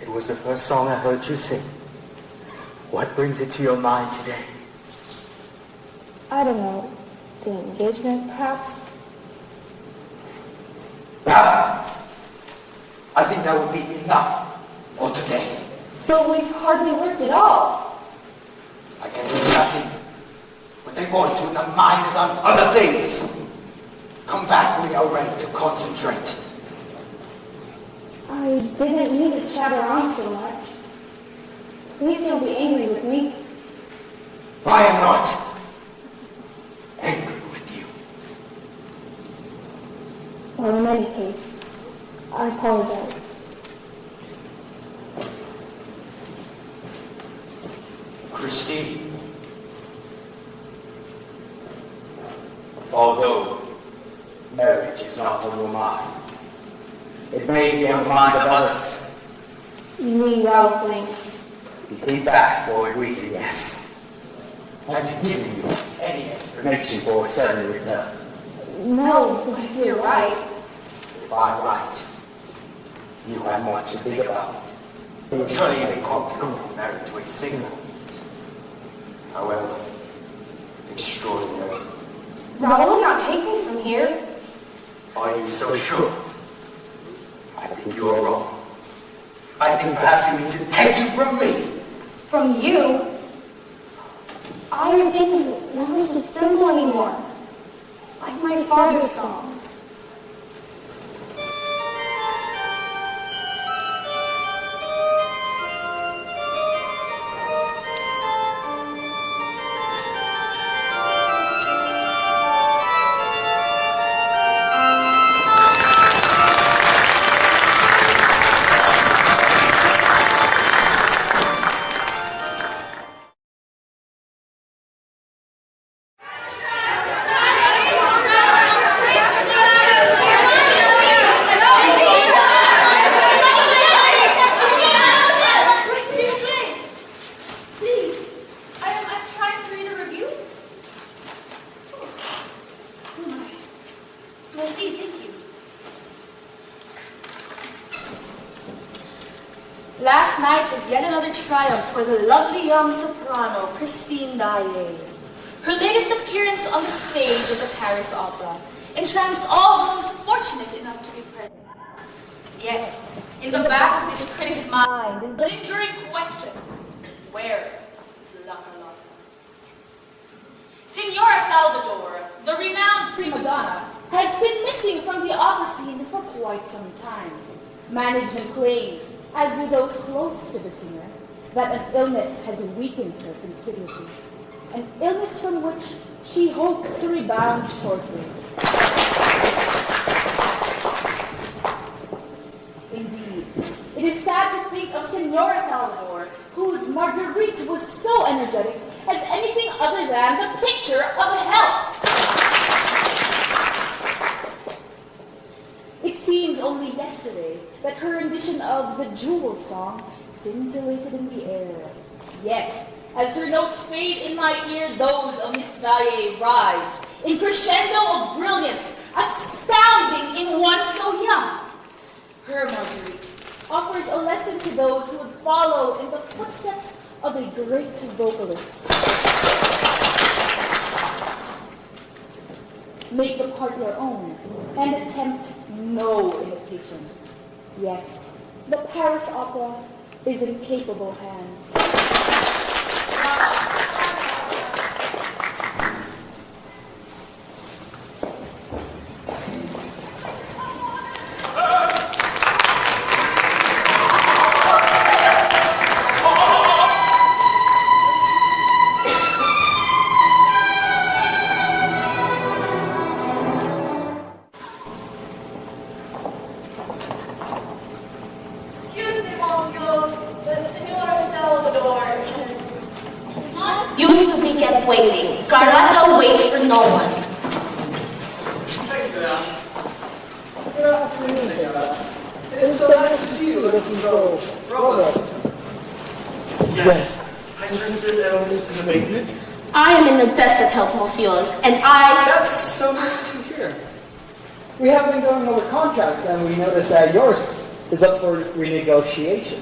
It was the first song I heard you sing. What brings it to your mind today? I don't know. The engagement, perhaps? I think that would be enough for today. But we've hardly worked at all. I can do nothing but devote to the mind is on other things. Come back when you're ready to concentrate. I didn't mean to chatter on so much. Please don't be angry with me. I am not angry with you. Well, in any case, I apologize. Christine, although marriage is not on your mind, it may be on the mind of others. You mean Ralph thinks? He came back for a reason, yes. Has he given you any explanation for his sudden return? No, but if you're right. If I'm right, you have much to think about. Surely you may comfortably be married to a single. However, extraordinary. Raoul, not take me from here. Are you so sure? I think you are wrong. I think perhaps you mean to take you from me. From you? I am thinking none of us was simple anymore. Like my father's song. Last night was yet another triumph for the lovely young soprano, Christine Daae. Her latest appearance on the stage of the Paris Opera entranced all those fortunate enough to be present. Yet, in the back of his critic's mind, is the lingering question, where is La Carlotta? Signora Salvador, the renowned prima donna, has been missing from the opera scene for quite some time. Management claims, as do those close to the singer, that an illness has weakened her considerably, an illness from which she hopes to rebound shortly. Indeed, it is sad to think of Senora Salvador, whose Marguerite was so energetic, as anything other than the picture of health. It seems only yesterday that her rendition of the Jewel song scintillated in the air. Yet, as her notes fade in my ear, those of Miss Daae rise in crescendo of brilliance, astounding in one so young. Her Marguerite offers a lesson to those who would follow in the footsteps of a great vocalist. Make the part your own and attempt no imitation. Yes, the Paris Opera is in capable hands. Waiting. Carlotta waits for no one. Good afternoon, Senora. It is so nice to see you looking so robust. Yes, I trust your illness is abated. I am in the best of health, monsieurs, and I... That's so nice to hear. We have been going over contracts, and we noticed that yours is up for renegotiation.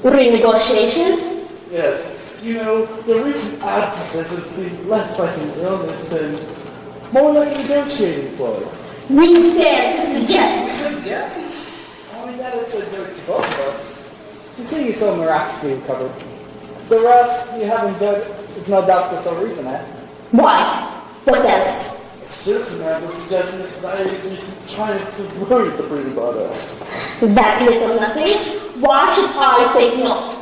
Renegotiation? Yes. You know, the recent absence would seem less like an illness and more like a negotiating ploy. You dare to suggest? Suggest? I mean, that is a joke to both of us. You say you so miraculously recovered. The rest you haven't done, it's no doubt for some reason, eh? Why? What else? Certain I would suggest that society is trying to worry the pretty about us. That's little nothing. Why should I take note?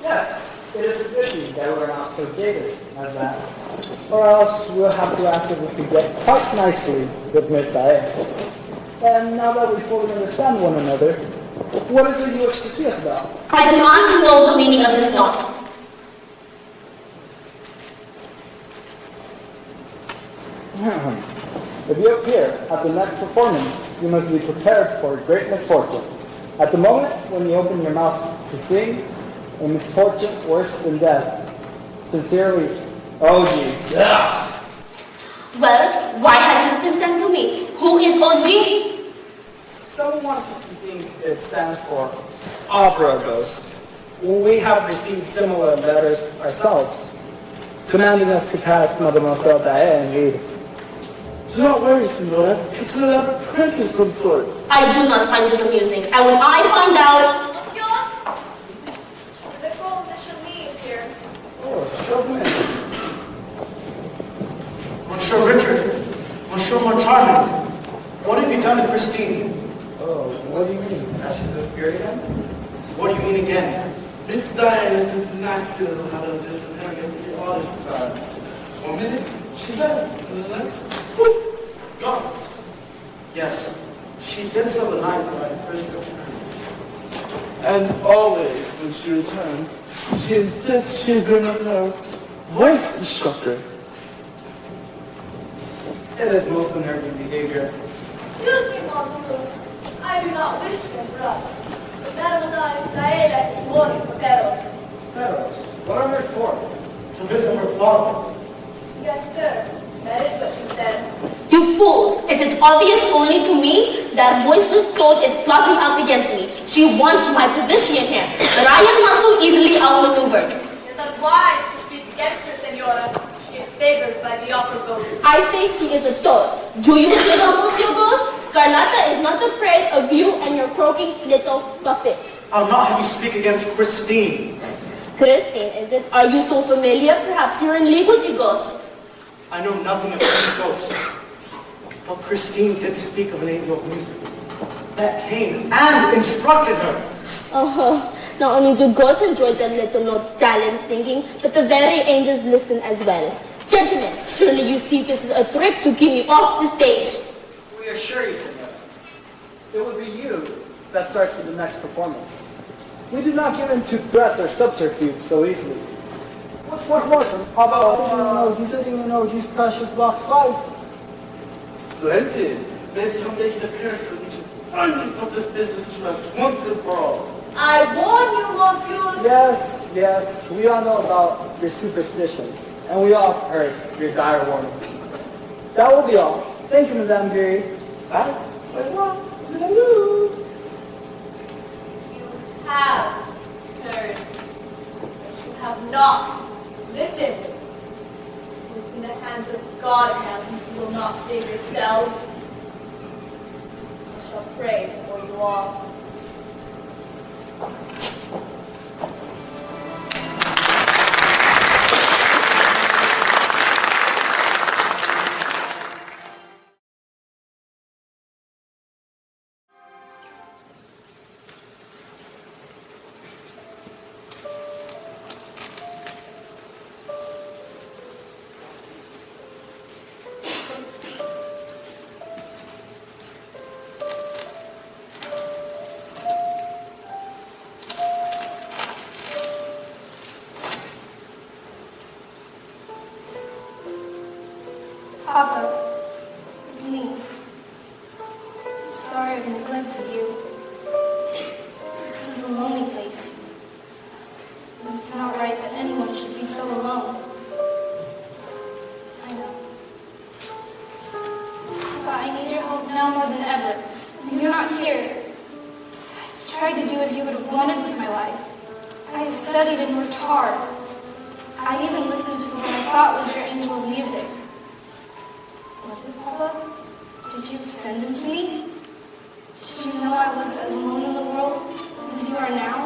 Yes, it is a good thing that we're not so jaded as that. Or else we'll have to ask if we could get quite nicely with Miss Diane. And now that we fully understand one another, what is it you wish to see us about? I demand to know the meaning of this note. If you appear at the next performance, you must be prepared for great misfortune. At the moment when you open your mouth to sing, a misfortune worse than death. Sincerely, OG. Yeah. Well, why has this been sent to me? Who is OG? Someone wants us to think it stands for Opera Ghost. We have received similar letters ourselves, commanding us to pass Mademoiselle Diane and read. Do not worry, Senora. It's an elaborate prank of some sort. I do not find it amusing. And when I find out... The gold Micheline is here. Oh, show him in. Monsieur Richard, Monsieur Moncharmin, what have you done to Christine? Oh, what do you mean? Has she disappeared again? What do you mean again? Miss Diane is this nasty little habit of disappearing every honest times. 1 minute, she's there. And the next, poof, gone. Yes, she did so the night when I first returned. And always, when she returns, she insists she's been with her voice instructor. It is most unnerving behavior. Excuse me, Monsieur. I do not wish to interrupt. But Mademoiselle Diane is mourning for Perros. Pharaohs, what are they for? To visit her father. Yes, sir. That is what she said. You fools! Is it obvious only to me that voiceless toad is plotting up against me? She wants my position here, but I am not so easily outmaneuvered. It is unwise to speak against her, Senora. She is favored by the opera ghost. I say she is a toad. Do you see the Monsieur Ghost? Carlotta is not afraid of you and your croaking little puppet. I'll not have you speak against Christine. Christine, is it? Are you so familiar? Perhaps you're in league with the ghost. I know nothing of any ghosts. But Christine did speak of an angel of music that came and instructed her. Oh, not only do ghosts enjoy their little no talent singing, but the very angels listen as well. Gentlemen, surely you see this is a trick to keep me off the stage. We assure you, Senora, it would be you that starts with the next performance. We do not give in to threats or subterfuge so easily. What's more important? How about sitting in OG's precious box 5? Splendid. Maybe he'll make an appearance so we can finally put this business to rest once and for all. I warn you, Monsieur. Yes, we all know about your superstitions, and we all heard your dire warnings. That will be all. Thank you, Madame Curie. Bye. Bye. Hello. You have heard, but you have not listened. It is in the hands of God in heaven. You will not save yourselves. I shall pray for you all. Papa, it's me. I'm sorry I've neglected you. This is a lonely place. And it's not right that anyone should be so alone. I know. Papa, I need your help now more than ever. When you're not here, I've tried to do as you would have wanted with my life. I have studied and worked hard. I even listened to what I thought was your angel of music. Was it, Papa? Did you send him to me? Did you know I was as alone in the world as you are now?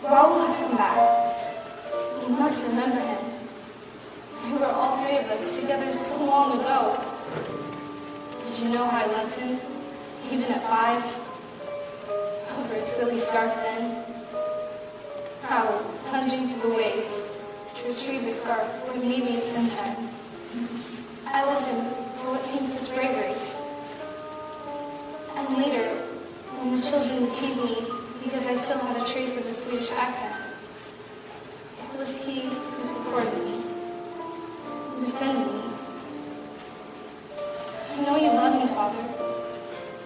Raoul has come back. You must remember him. We were all three of us together so long ago. Did you know how I loved him? Even at 5? Over a silly scarf then. How, plunging through the waves, to retrieve the scarf would maybe a sometime. I loved him for what seemed such bravery. And later, when the children would tease me because I still had a trace of the Swedish accent, it was he who supported me, who defended me. I know you love me, Father,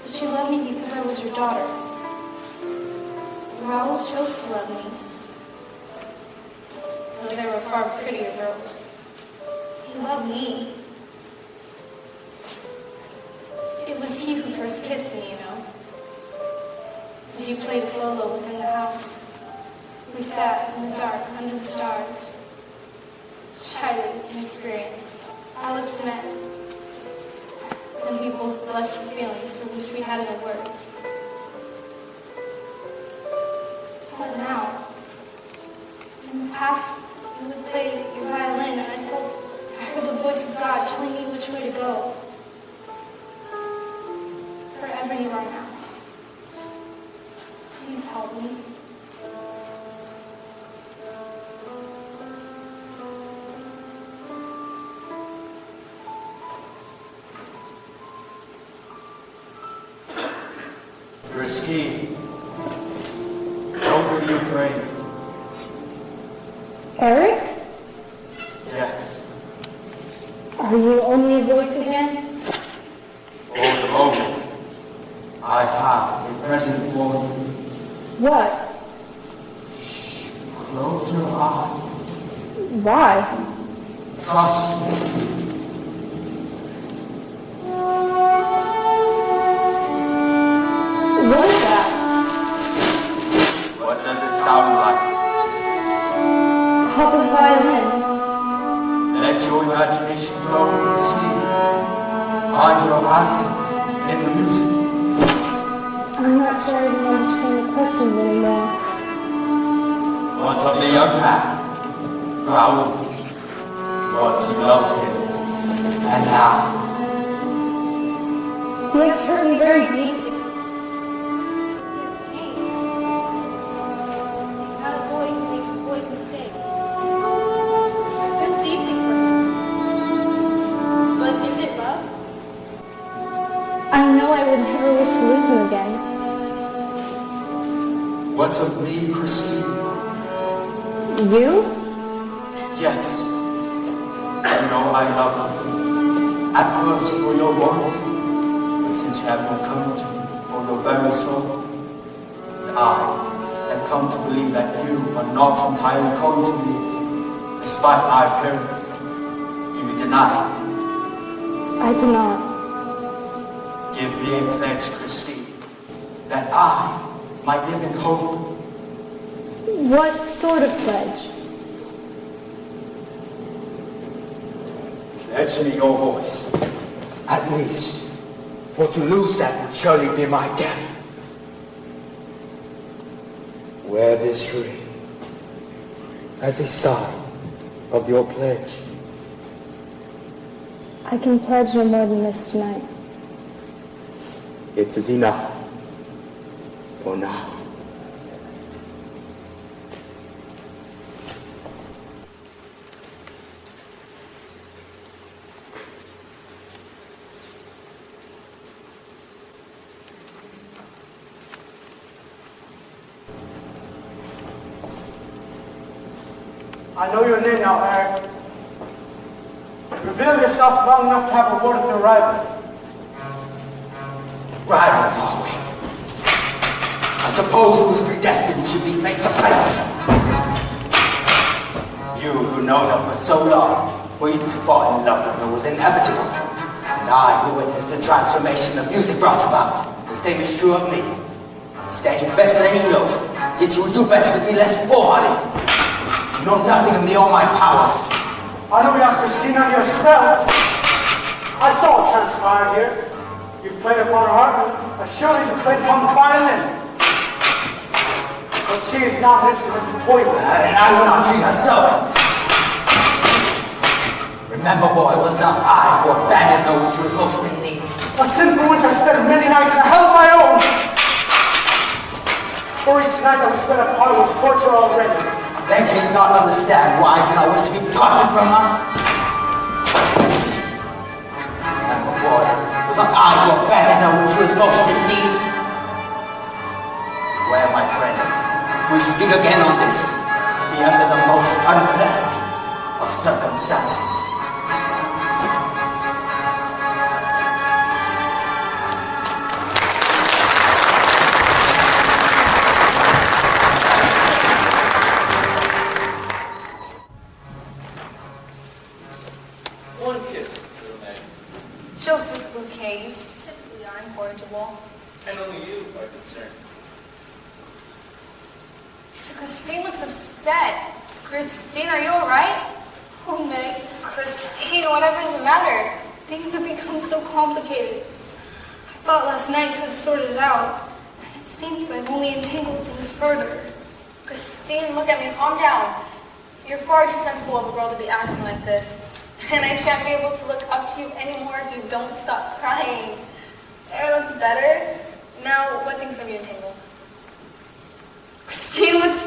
but you love me because I was your daughter. Raoul chose to love me, though there were far prettier girls. He loved me. It was he who first kissed me, you know. As you played a solo within the house, we sat in the dark under the stars. Shyly inexperienced, our lips met, and we both blushed with feelings for which we had no words. But now, in the past, you would play your violin, and I heard the voice of God telling me which way to go. Wherever you are now, please help me. Christine, don't be afraid. Eric? Yes. Are you only a voice again? For the moment, I have a present for you. What? Close your eyes. Why? Trust me. What is that? What does it sound like? Papa's violin. Let your imagination go, Christine. Find your answers in the music. I'm not sure I even understand the questions anymore. What of the young man? Raoul. Once you loved him. And now. He has hurt me very deeply. He has changed. He's not a boy who makes a boy's mistake. I feel deeply for him. But is it love? I know I would never wish to lose him again. What of me, Christine? You? Yes. You know I love you. At first for your voice, but since you have no courage for your very soul, I have come to believe that you are not entirely cold to me, despite my appearance. Do you deny it? I do not. Give me a pledge, Christine, that I might live in hope. What sort of pledge? Pledge me your voice, at least, for to lose that would surely be my death. Wear this ring as a sign of your pledge. I can pledge no more than this tonight. It is enough for now. I know your name now, Eric. Reveal yourself long enough to have a word with your rival. Rivals, are we? I suppose who was predestined should be face to face. You who know her for so long, for you to fall in love with her was inevitable. And I who witnessed the transformation the music brought about, the same is true of me. Stand you better than you know, yet you would do better to be less foolhardy. You know nothing of me or my powers. I know you have Christina under your spell. I saw it transpire here. You've played upon her heart, as surely as you played upon the violin. But she is not an instrument to toy with. And I will not treat her so. Remember, boy, it was not I who abandoned her when she was most in need. A sinful winter I spent many nights in a hell of my own. For each night that we spent apart was torture already. Then can you not understand why I do not wish to be parted from her? Remember, boy, it was not I who abandoned her when she was most in need. Where, my friend, if we speak again on this, be under the most unpleasant of circumstances. One kiss, little Meg. Joseph Bouquet, you simply are incorrigible. And only you are concerned. Christine looks upset. Christine, are you alright? Oh, Meg. Christine, whatever's the matter? Things have become so complicated. I thought last night to have sorted it out. It seems I've only entangled things further. Christine, look at me. Calm down. You're far too sensible of a girl to be acting like this. And I shan't be able to look up to you anymore if you don't stop crying. There, that's better. Now, what things have you entangled? Christine, what's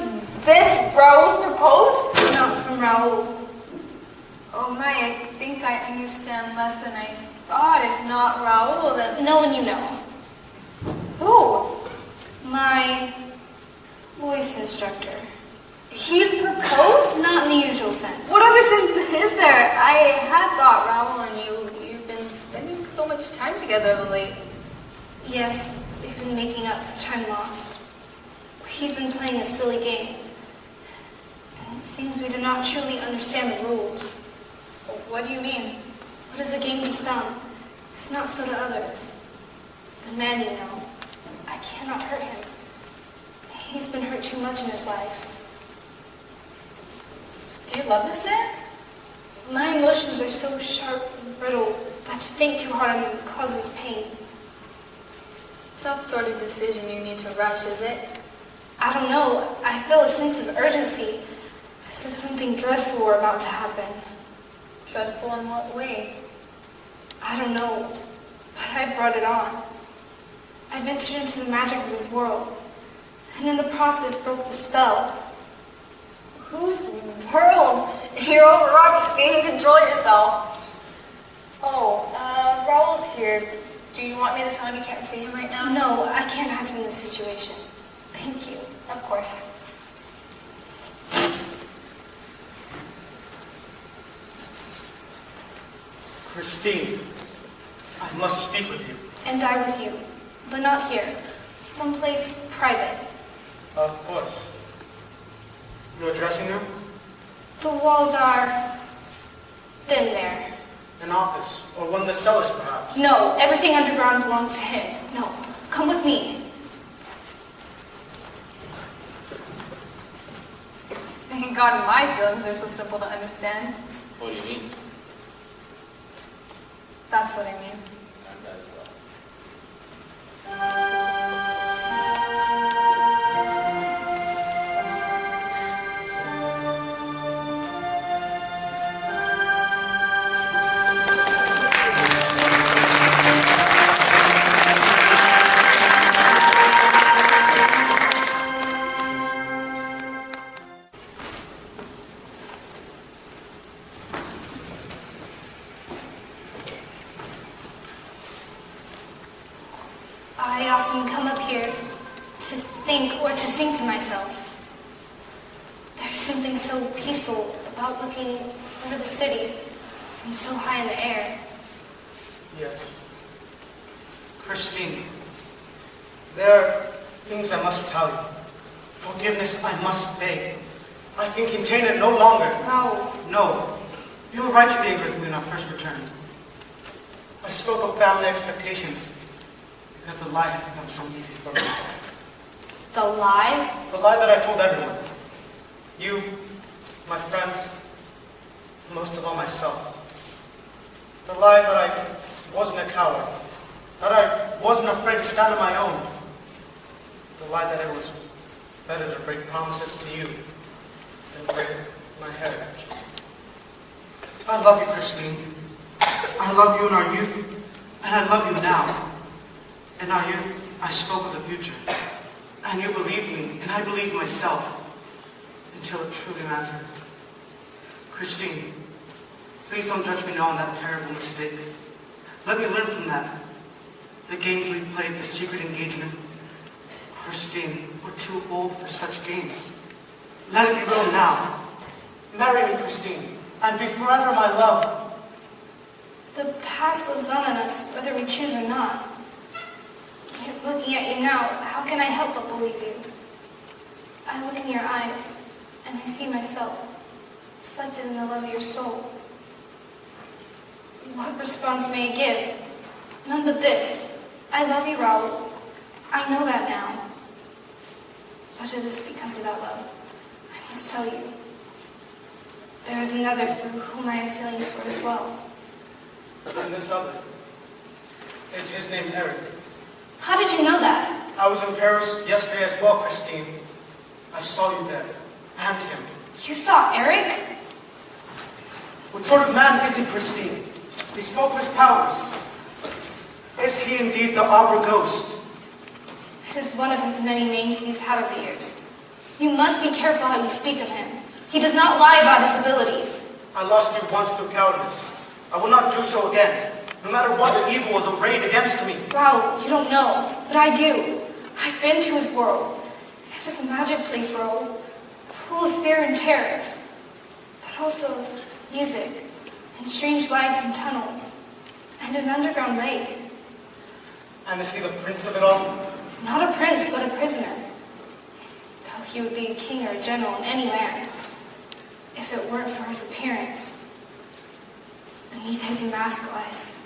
this? Rose proposed? Not from Raoul. Oh my, I think I understand less than I thought. If not Raoul, then... No one you know. Who? My voice instructor. He's proposed? Not in the usual sense. What other sense is there? I had thought Raoul and you've been spending so much time together lately. Yes, we've been making up for time lost. We've been playing a silly game. And it seems we do not truly understand the rules. What do you mean? What is a game to some is not so to others. The man you know, I cannot hurt him. He's been hurt too much in his life. Do you love this man? My emotions are so sharp and brittle that to think too hard on them causes pain. It's not the sort of decision you need to rush, is it? I don't know. I feel a sense of urgency, as if something dreadful were about to happen. Dreadful in what way? I don't know, but I brought it on. I ventured into the magic of his world, and in the process broke the spell. Whose world? You're overwrought. Christine, control yourself. Oh, Raoul's here. Do you want me to tell him you can't see him right now? No, I can't have him in this situation. Thank you. Of course. Christine, I must speak with you. And I with you, but not here. Someplace private. Of course. Your dressing room? The walls are thin there. An office? Or one of the cellars, perhaps? No, everything underground belongs to him. No, come with me. Thank God my feelings are so simple to understand. What do you mean? That's what I mean. And that as well. I often come up here to think or to sing to myself. There's something so peaceful about looking over the city from so high in the air. Yes. Christine, there are things I must tell you. Forgiveness I must beg. I can contain it no longer. Raoul. No. You were right to be angry with me when I first returned. I spoke of family expectations because the lie had become so easy for me. The lie? The lie that I told everyone. You, my friends, most of all myself. The lie that I wasn't a coward. That I wasn't afraid to stand on my own. The lie that it was better to break promises to you than break my heritage. I love you, Christine. I love you in our youth, and I love you now. In our youth, I spoke of the future, and you believed me, and I believed myself, until it truly mattered. Christine, please don't judge me now on that terrible mistake. Let me learn from that. The games we've played, the secret engagement. Christine, we're too old for such games. Let it be real now. Marry me, Christine, and be forever my love. The past lives on in us, whether we choose or not. Yet looking at you now, how can I help but believe you? I look in your eyes, and I see myself, reflected in the love of your soul. What response may I give? None but this. I love you, Raul. I know that now. But it is because of that love. I must tell you. There is another for whom I have feelings for as well. And this other is his name, Eric. How did you know that? I was in Paris yesterday as well, Christine. I saw you there, and him. You saw Eric? What sort of man is he, Christine? He spoke of his powers. Is he indeed the opera ghost? It is one of his many names he's had over the years. You must be careful how you speak of him. He does not lie about his abilities. I lost you once through cowardice. I will not do so again, no matter what evil was arrayed against me. Raul, you don't know, but I do. I've been to his world. It is a magic place, Raul, full of fear and terror, but also music, and strange lights and tunnels, and an underground lake. And is he the prince of it all? Not a prince, but a prisoner. Though he would be a king or a general in any land, if it weren't for his appearance. Beneath his mask lies.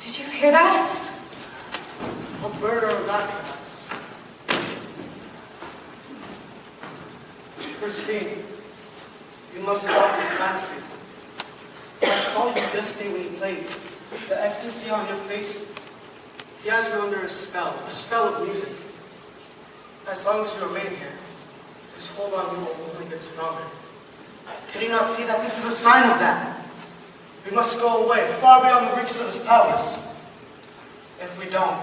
Did you hear that? What bird or that perhaps? Christine, you must stop this fancy. I saw you yesterday when you played. The ecstasy on your face, he has you under a spell of music. As long as you remain here, his hold on you will only get stronger. Can you not see that this is a sign of that? We must go away, far beyond the reaches of his powers. If we don't,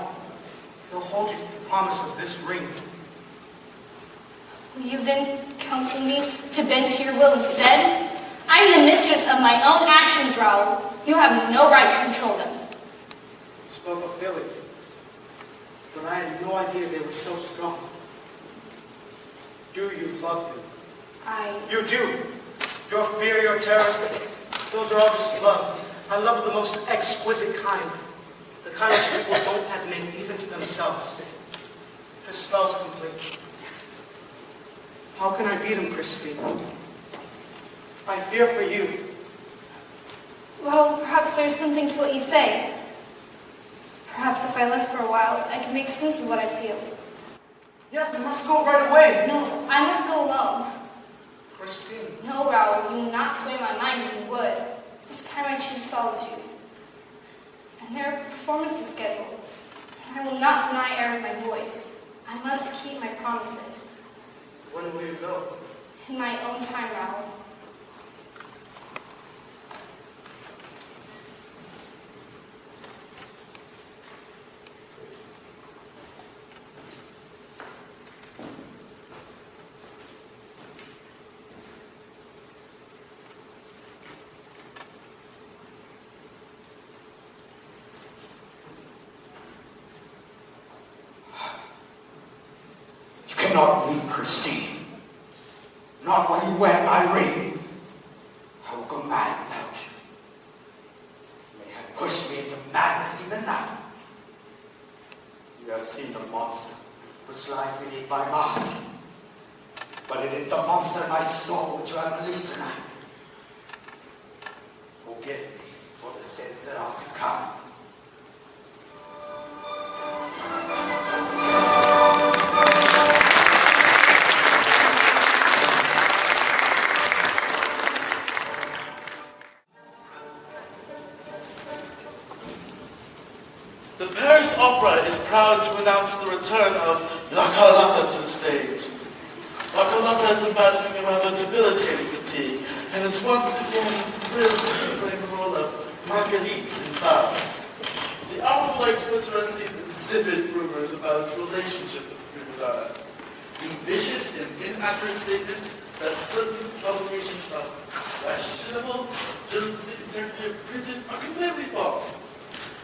he'll hold you to the promise of this ring. Will you then counsel me to bend to your will instead? I am the mistress of my own actions, Raul. You have no right to control them. You spoke of feelings, but I had no idea they were so strong. Do you love him? You do. Your fear, your terror, those are all just love. A love of the most exquisite kind. The kind that people don't admit even to themselves. His spell's complete. How can I beat him, Christine? I fear for you. Well, perhaps there's something to what you say. Perhaps if I left for a while, I can make sense of what I feel. Yes, we must go right away. No, I must go alone. Christine. No, Raul, you will not sway my mind as you would. This time I choose solitude. And there are performances scheduled. And I will not deny Eric my voice. I must keep my promises. When will you go? In my own time, Raul. Cannot leave Christine. Not while you wear my ring. I will go mad without you. You may have pushed me into madness even now. You have seen the monster which lies beneath my mask. But it is the monster in my soul which you have unleashed tonight. Forgive me for the sins that are to come. The vicious and inaccurate statements that certain publications of questionable journalistic integrity have printed are completely false.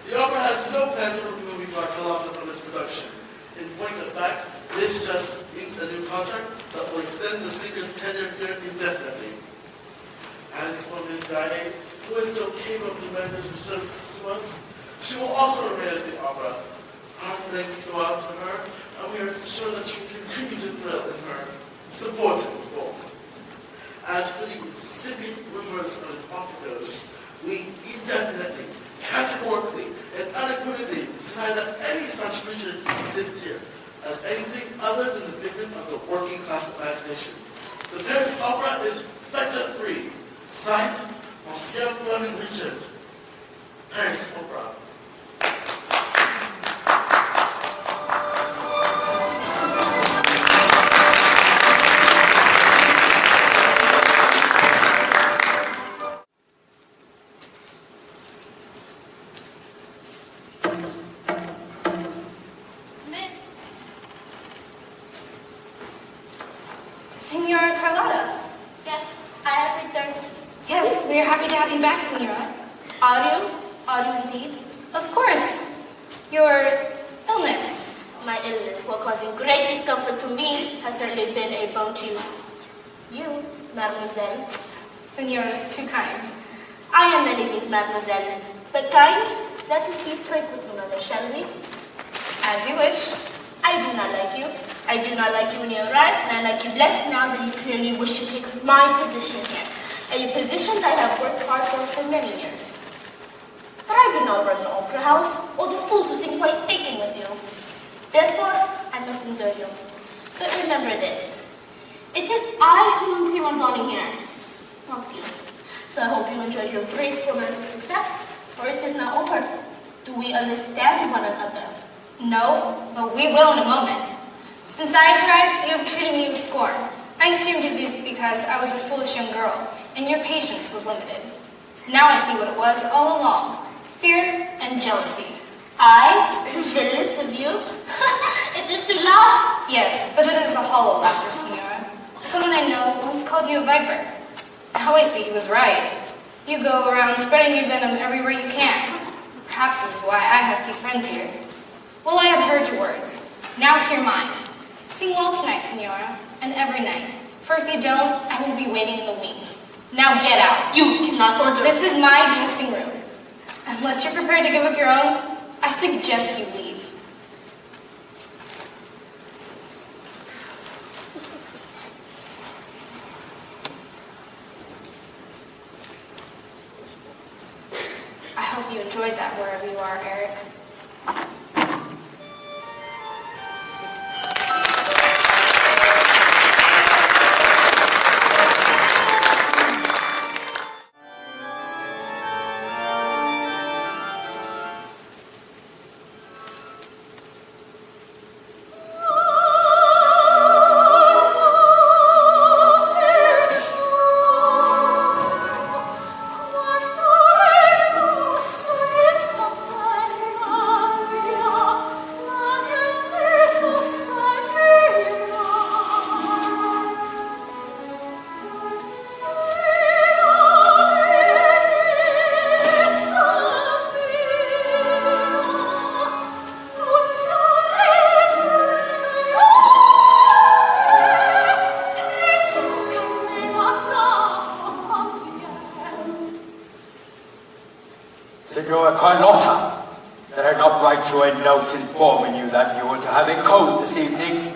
The opera has no plans for removing Bartolozzi from its production. In point of fact, Liz just inked a new contract that will extend the singer's tenure here indefinitely. As for Ms. Daae, who is so capably rendered her services to us, she will also remain at the opera. Our thanks go out to her, and we are sure that she will continue to thrill in her supportive roles. As for the incipient rumors of the opera goes, we indefinitely, categorically, and unequivocally deny that any such creature exists here as anything other than the figment of the working class imagination. The Paris Opera is spectre-free. Signed, Monsieur Fleming Richard. Paris Opera. Senora Carlotta. Yes, I have returned. Yes, we are happy to have you back, Senora. Are you? Are you indeed? Of course. Your illness. My illness, while causing great discomfort to me, has certainly been a bone to you, mademoiselle. Senora is too kind. I am many things, mademoiselle, but kind. Let us be frank with one another, shall we? As you wish. I do not like you. I do not like you when you arrived, and I like you less now that you clearly wish to take my position here. A position that I have worked hard for many years. But I do not run the opera house, or the fools who think quite thinking with you. Therefore, I must endure you. But remember this. It is I who am prima donna here, not you. So I hope you enjoyed your brief romantic success, for it is now over. Do we understand one another? No, but we will in a moment. Since I have arrived, you have treated me with scorn. I assumed it was because I was a foolish young girl, and your patience was limited. Now I see what it was all along. Fear and jealousy. I am jealous of you? It is to laugh. Yes, but it is a hollow laughter, Senora. Someone I know once called you a viper. Now I see he was right. You go around spreading your venom everywhere you can. Perhaps this is why I have few friends here. Well, I have heard your words. Now hear mine. Sing well tonight, Senora, and every night. For if you don't, I will be waiting in the wings. Now get out. You cannot order. This is my dressing room. Unless you're prepared to give up your own, I suggest you leave. I hope you enjoyed that wherever you are, Eric. Signora Carlotta, did I not write you a note informing you that you were to have a coat this evening?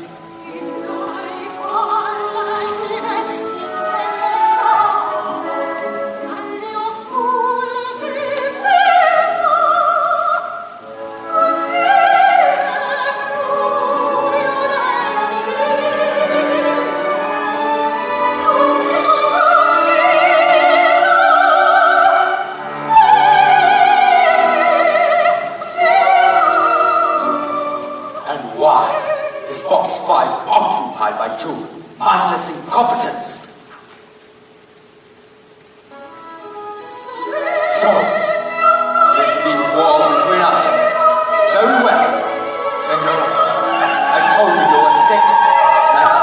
Occupied by two mindless incompetents. So, there's to be war between us. Very well, Senor. I told you were sick. That's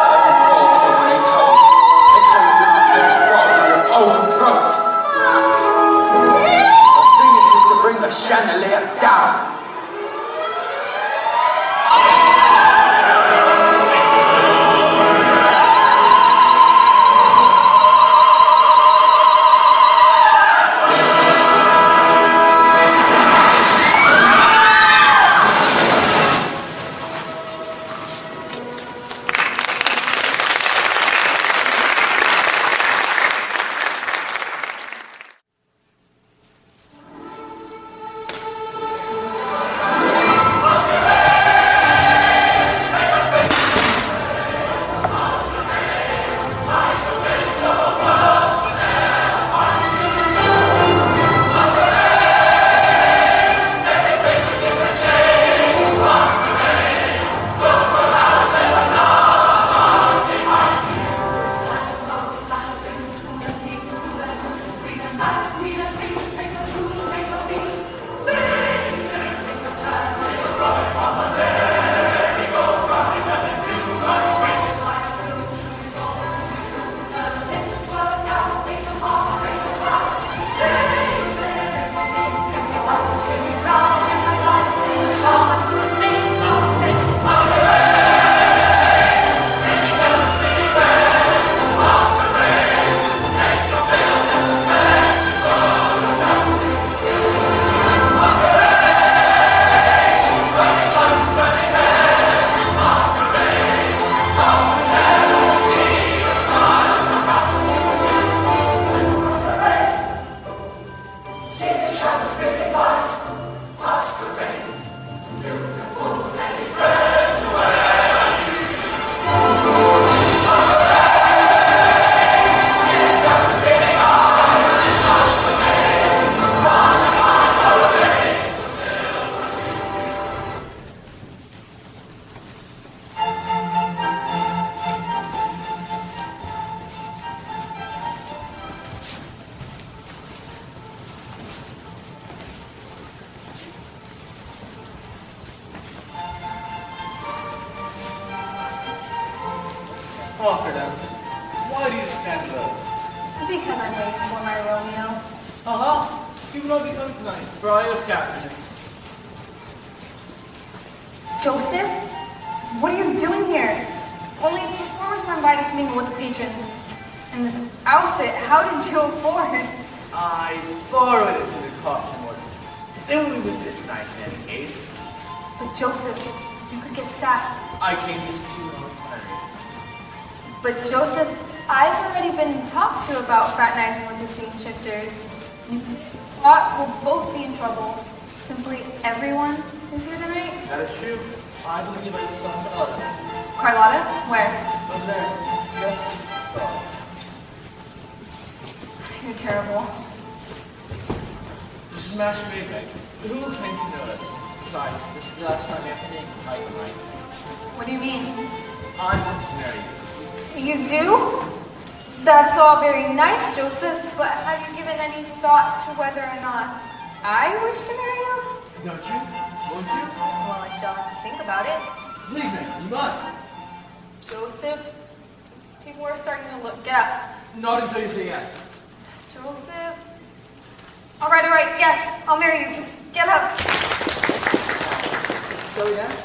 Oh, Ferdinand, why do you stand low? Because I'm waiting for my Romeo. Uh-huh. You will not be coming tonight, for I have captured him. Joseph? What are you doing here? Only performers were invited to mingle with the patrons. And this outfit, how did you afford it? I borrowed it from the costume order. They wouldn't use it tonight in any case. But Joseph, you could get sacked. I can't use too much. But Joseph, I've already been talked to about fraternizing with the scene shifters. You we'll both be in trouble. Simply everyone is here tonight? That is true. I believe I saw Carlotta. Carlotta? Where? Over there. Yes. Oh. You're terrible. This is Master Maybank. Who will claim to know us? Besides, this is the last time Anthony and Mike and Mike. What do you mean? I'm going to marry you. You do? That's all very nice, Joseph, but have you given any thought to whether or not I wish to marry you? Don't you? Won't you? Well, I shall have to think about it. Please, man, you must. Joseph, people are starting to look. Get up. Not until you say yes. Joseph. All right, yes, I'll marry you. Just get up. So, yeah?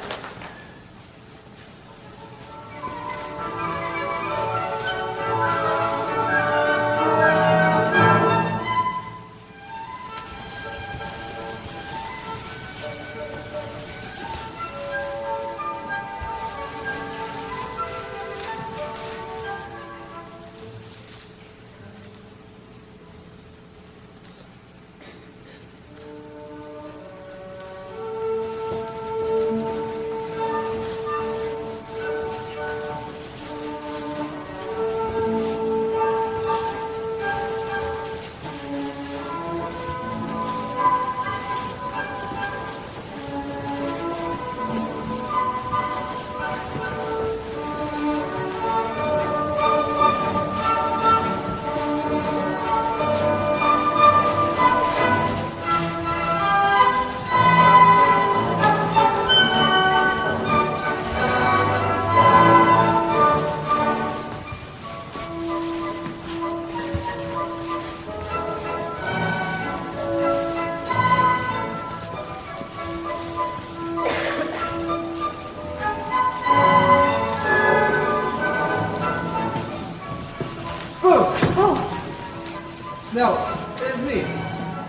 No, it's me.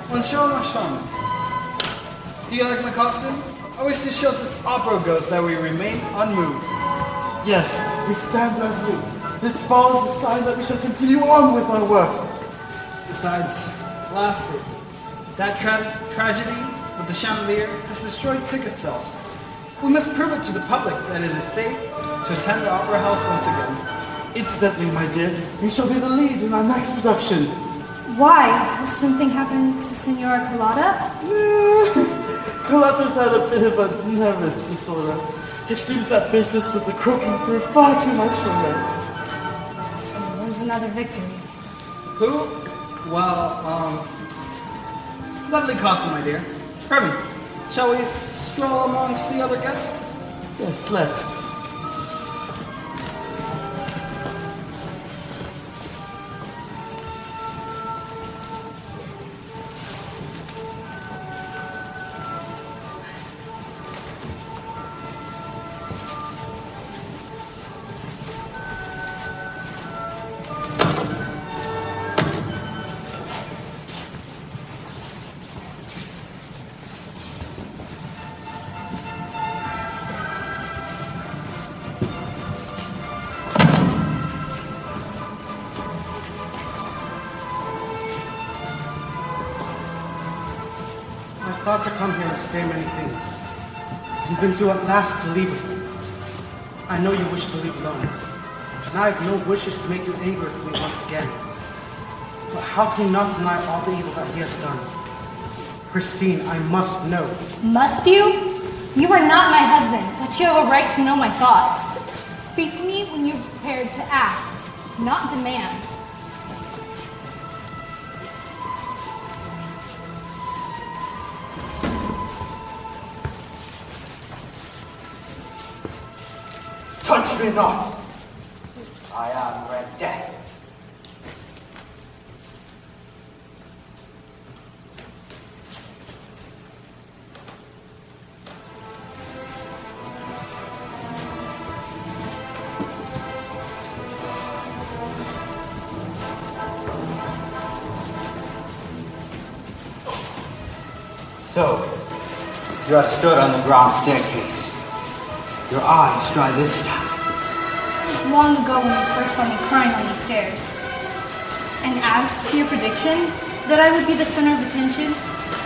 Monsieur Marchand. Do you like my costume? I wish to show this opera ghost that we remain unmoved. Yes, we stand resolute. This ball is a sign that we shall continue on with our work. Besides, lastly, that tragedy with the chandelier has destroyed ticket sales. We must prove it to the public that it is safe to attend the opera house once again. Incidentally, my dear, you shall be the lead in our next production. Why? Has something happened to Senora Carlotta? Carlotta's had a bit of a nervous disorder. It seems that business with the croaking through far too much for her. So when's another victory? Who? Well, lovely costume, my dear. Herman, shall we stroll amongst the other guests? Yes, let's. thought to come here and say many things. Convince you at last to leave with me. I know you wish to leave alone, and I have no wishes to make you angry with me once again. But how can you not deny all the evil that he has done? Christine, I must know. Must you? You are not my husband, but you have a right to know my thoughts. Speak to me when you're prepared to ask, not demand. Touch me not. I am Red Death. So, you have stood on the ground staircase. Your eyes dry this time. Long ago when you first saw me crying on these stairs. And as to your prediction, that I would be the center of attention,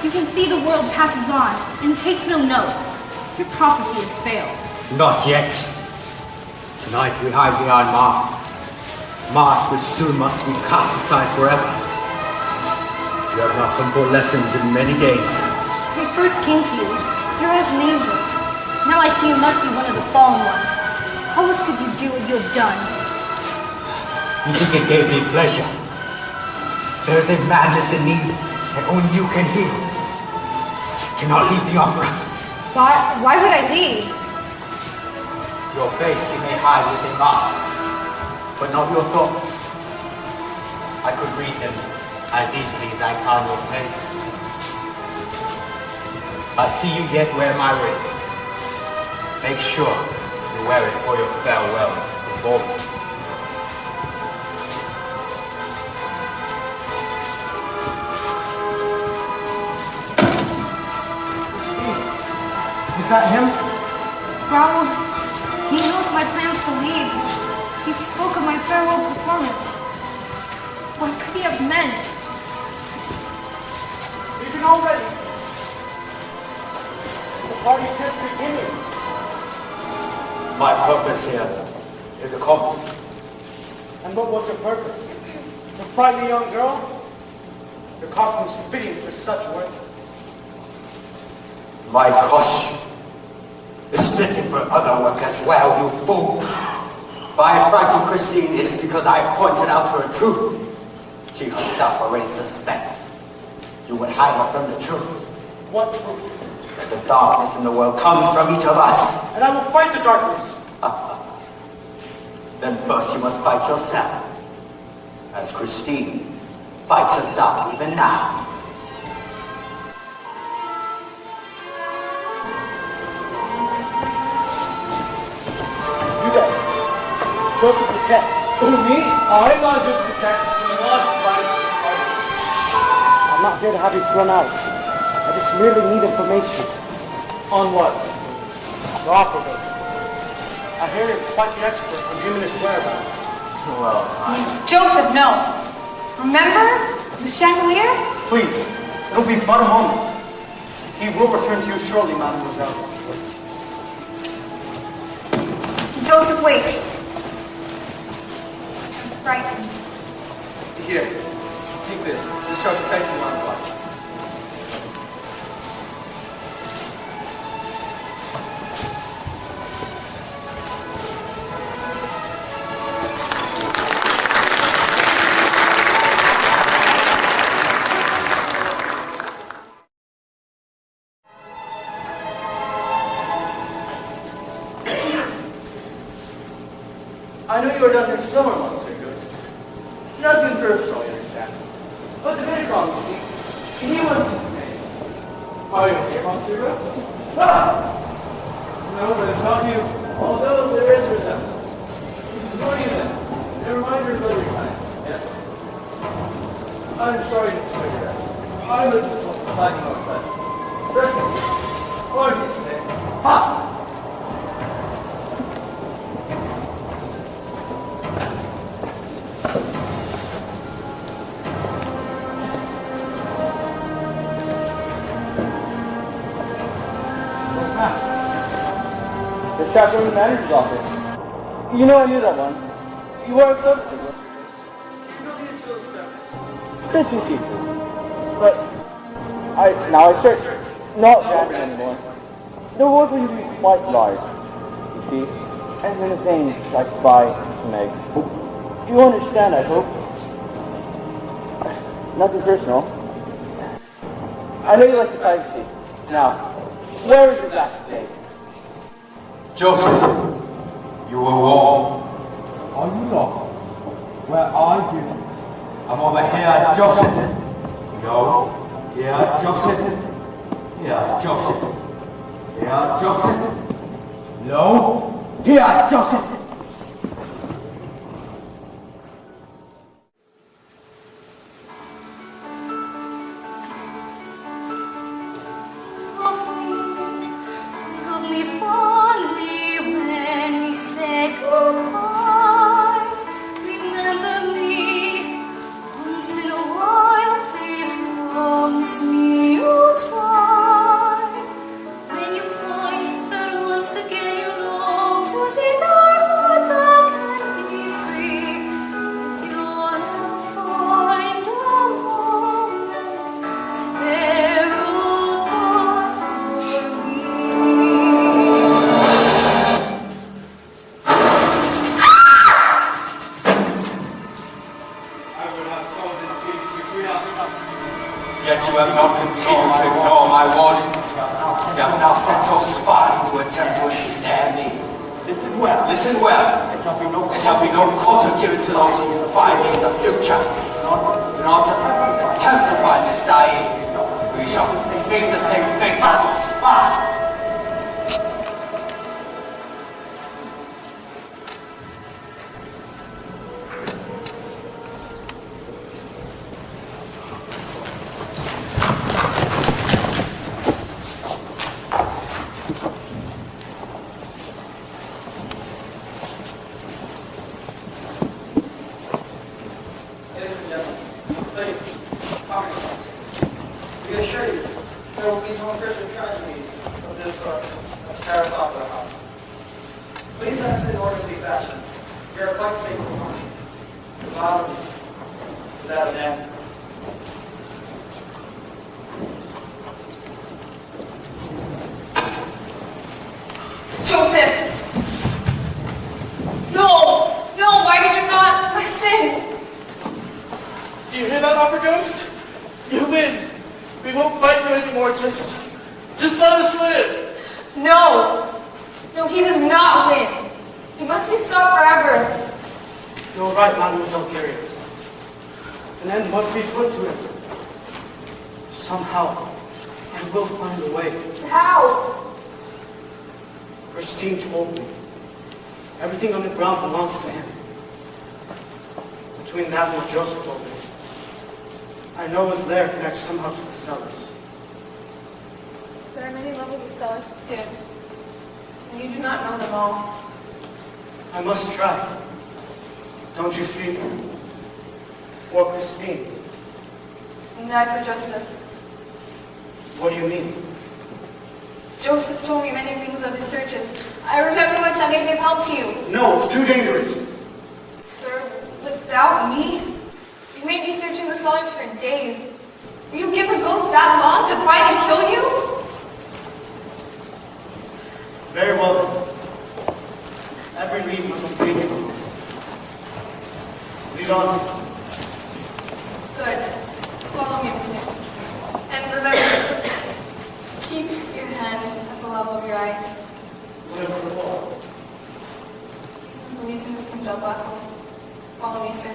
you can see the world passes on and takes no note. Your prophecy has failed. Not yet. Tonight we hide behind Mars. Mars which soon must be cast aside forever. You have not come for lessons in many days. When I first came to you, you were as an angel. Now I see you must be one of the fallen ones. How else could you do what you have done? You think it gave me pleasure? There is a madness in me that only you can heal. Cannot leave the opera. Why would I leave? Your face you may hide within mine, but not your thoughts. I could read them as easily as I can your face. I see you yet wear my ring. Make sure you wear it for your farewell before me. Is that him? Raoul, he knows my plans to leave. He spoke of my farewell performance. What could he have meant? Leaving already. The party just beginning. My purpose here is accomplished. And what was your purpose? To frighten a young girl? Your costume is fitting for such work. My costume is fitting for other work as well, you fool. By frightened Christine, it is because I have pointed out her truth. She herself already suspects. You would hide her from the truth. What truth? That the darkness in the world comes from each of us. And I will fight the darkness. Then first you must fight yourself. As Christine fights herself even now. You there. Joseph Paquette. Who, me? I'm not Joseph Paquette. I'm not here to have you thrown out. I just merely need information. On what? The opera building. I hear you're quite the expert on humanist whereabouts. Well, Joseph, no. Remember the chandelier? Please, it'll be but a moment. He will return to you shortly, mademoiselle. Joseph, wait. I'm frightened. Here, take this. This shall protect you on the life. I know you were done here summer months ago. She has been first, so you understand. But the very wrong, you see. He wants to pay. Oh, you don't care about Sugar? Ah! No, but it's not you. Although there is resemblance. What do you think? They remind her of Larry Klein. Yes. I'm sorry to tell you that. I'm looking for something outside. First of all, what do you say? Ha! trapped in the manager's office. You know I knew that one. You were a subject. There's two people. But I search not random anymore. The word will be quite large. You see? And then the thing like spy, snake. You understand, I hope. Nothing personal. I know you like the privacy. Now, where is your glass today? Joseph, you were wrong. Are you not? Where are you? I'm over here, Joseph. No, here, Joseph. Here, Joseph. Here, Joseph. No, here, Joseph. Of me fondly when we said goodbye. Remember me once in a while. Please promise me you'll try. When you find that once again you long to take our heart back and be free, you'll ever find a moment there apart for me. Yet you have not continued to ignore my warnings. You have now sent your spy to attempt to ensnare me. Listen well. Listen well. There shall be no quarter given to those who can find me in the future. Do not attempt to find Miss Diane. We shall meet the same fate as your spy. Ladies and gentlemen, please, congressmen, we assure you there will be no further tragedies of this sort as Paris Opera House. Please exit in orderly fashion. We are quite safe from harm. The violence is at an end. Joseph! No, why did you not listen? Do you hear that, Opera Ghost? You win. We won't fight you anymore. Just let us live. No, he does not win. He must be stopped forever. You're right, Mademoiselle Curie. An end must be put to it. Somehow, I will find a way. How? Christine told me. Everything on the ground belongs to him. Between that and what Joseph told me, I know it's there connected somehow to the cellars. There are many levels of cellars too, and you do not know them all. I must try. Don't you see? For Christine. And I for Joseph. What do you mean? Joseph told me many things of his searches. I remember much I may be of help to you. No, it's too dangerous. Sir, without me? You may be searching the cellars for days. Will you give a ghost that long to find and kill you? Very well then. Every lead must obey you. Lead on. Good. Follow me, Mister. And remember, keep your hand at the level of your eyes. Whatever the law. Release this punjab lasso. Follow me, sir.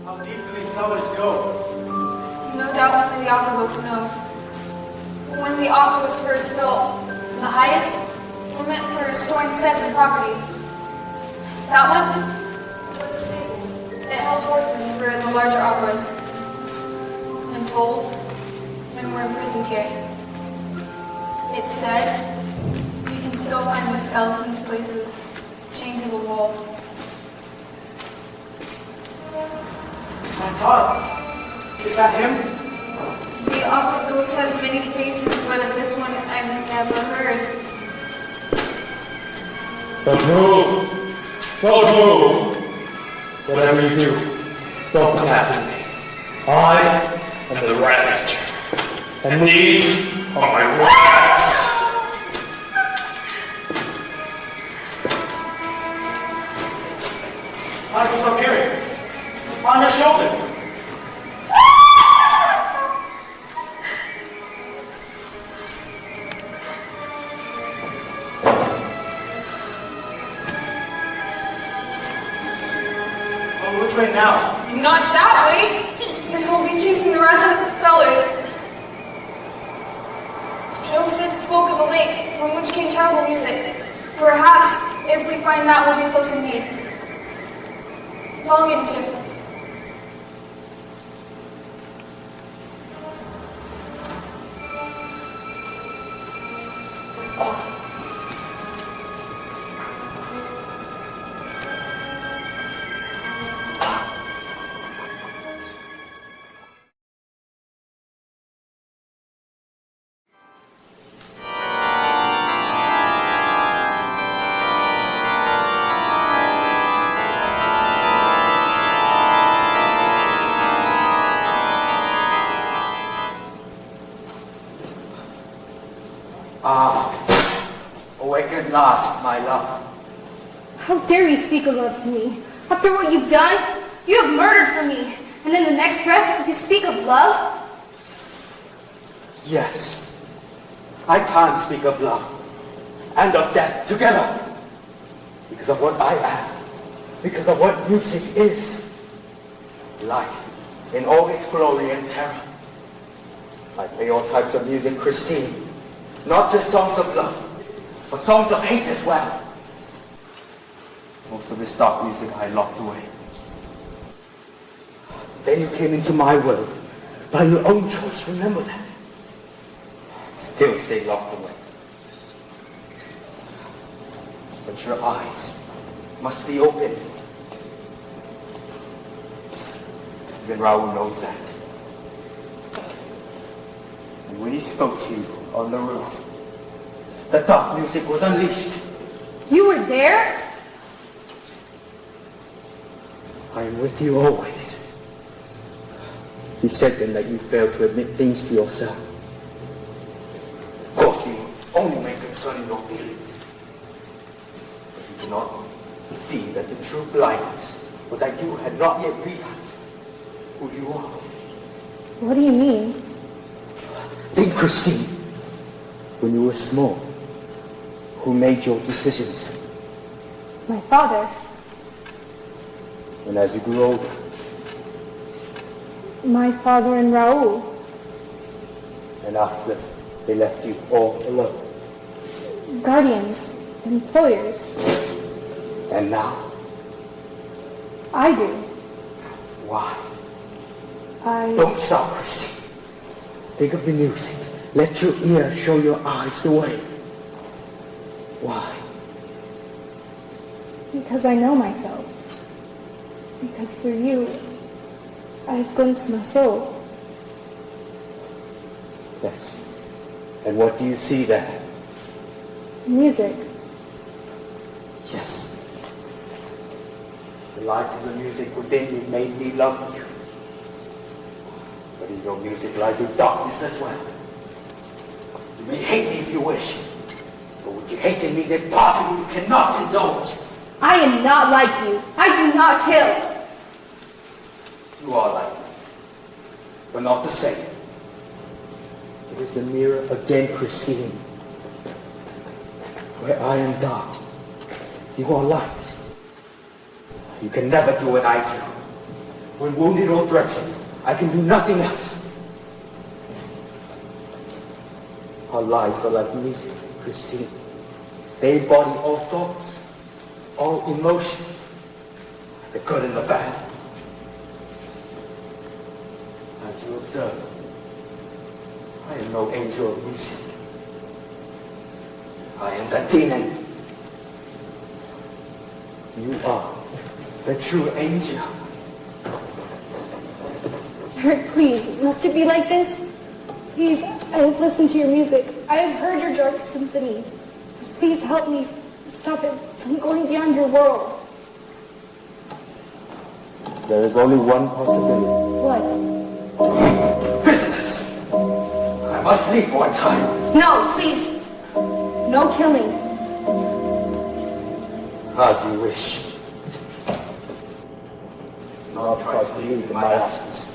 How deep do these cellars go? No doubt only the aqueduct knows. When the aqua was first built, the highest were meant for storing sets and properties. That one was the same. It held horses for the larger operas. I'm told men were imprisoned here. It said you can still find their skeletons places, chained to the walls. Santana, is that him? The opera ghost has many faces, but of this one I've never heard. Don't move. Don't move. Whatever you do, don't come after me. I am the rat catcher. And these are my rats. Michael Salkiri, on your shoulder. Oh, which way now? Not that way. Then we'll be chasing the rats out of the cellars. Joseph spoke of a lake from which came terrible music. Perhaps, if we find that, we'll be close indeed. Follow me, monsieur. Awake at last, my love. How dare you speak of love to me? After what you've done, you have murdered for me. And in the next breath, you speak of love? Yes, I can speak of love and of death together. Because of what I am. Because of what music is. Life in all its glory and terror. I play all types of music, Christine. Not just songs of love, but songs of hate as well. Most of this dark music I locked away. Then you came into my world by your own choice, remember that? Still stay locked away. But your eyes must be open. Even Raoul knows that. And when he spoke to you on the roof, the dark music was unleashed. You were there? I am with you always. He said then that you failed to admit things to yourself. Of course, you only make concerning your feelings. But you do not see that the true blindness was that you had not yet realized who you are. What do you mean? Think, Christine, when you were small, who made your decisions? My father. And as you grew older, My father and Raoul. and after they left you all alone, Guardians. Employers. and now, I do. why? I... Don't stop, Christine. Think of the music. Let your ear show your eyes the way. Why? Because I know myself. Because through you, I've glimpsed my soul. Yes. And what do you see there? Music. Yes. The light of the music within you made me love you. But in your music lies a darkness as well. You may hate me if you wish, but what you hate in me is a part of you you cannot indulge. I am not like you. I do not kill. You are like me, but not the same. It is the mirror again, Christine. Where I am dark, you are light. You can never do what I do. When wounded or threatened, I can do nothing else. Our lives are like music, Christine. They embody all thoughts, all emotions, the good and the bad. As you observe, I am no angel of music. I am the demon. You are the true angel. Eric, please, must it be like this? Please, I have listened to your music. I have heard your dark symphony. Please help me stop it from going beyond your world. There is only one possibility. What? Visitors! I must leave for a time. No, please. No killing. As you wish. I'll try to leave in my absence.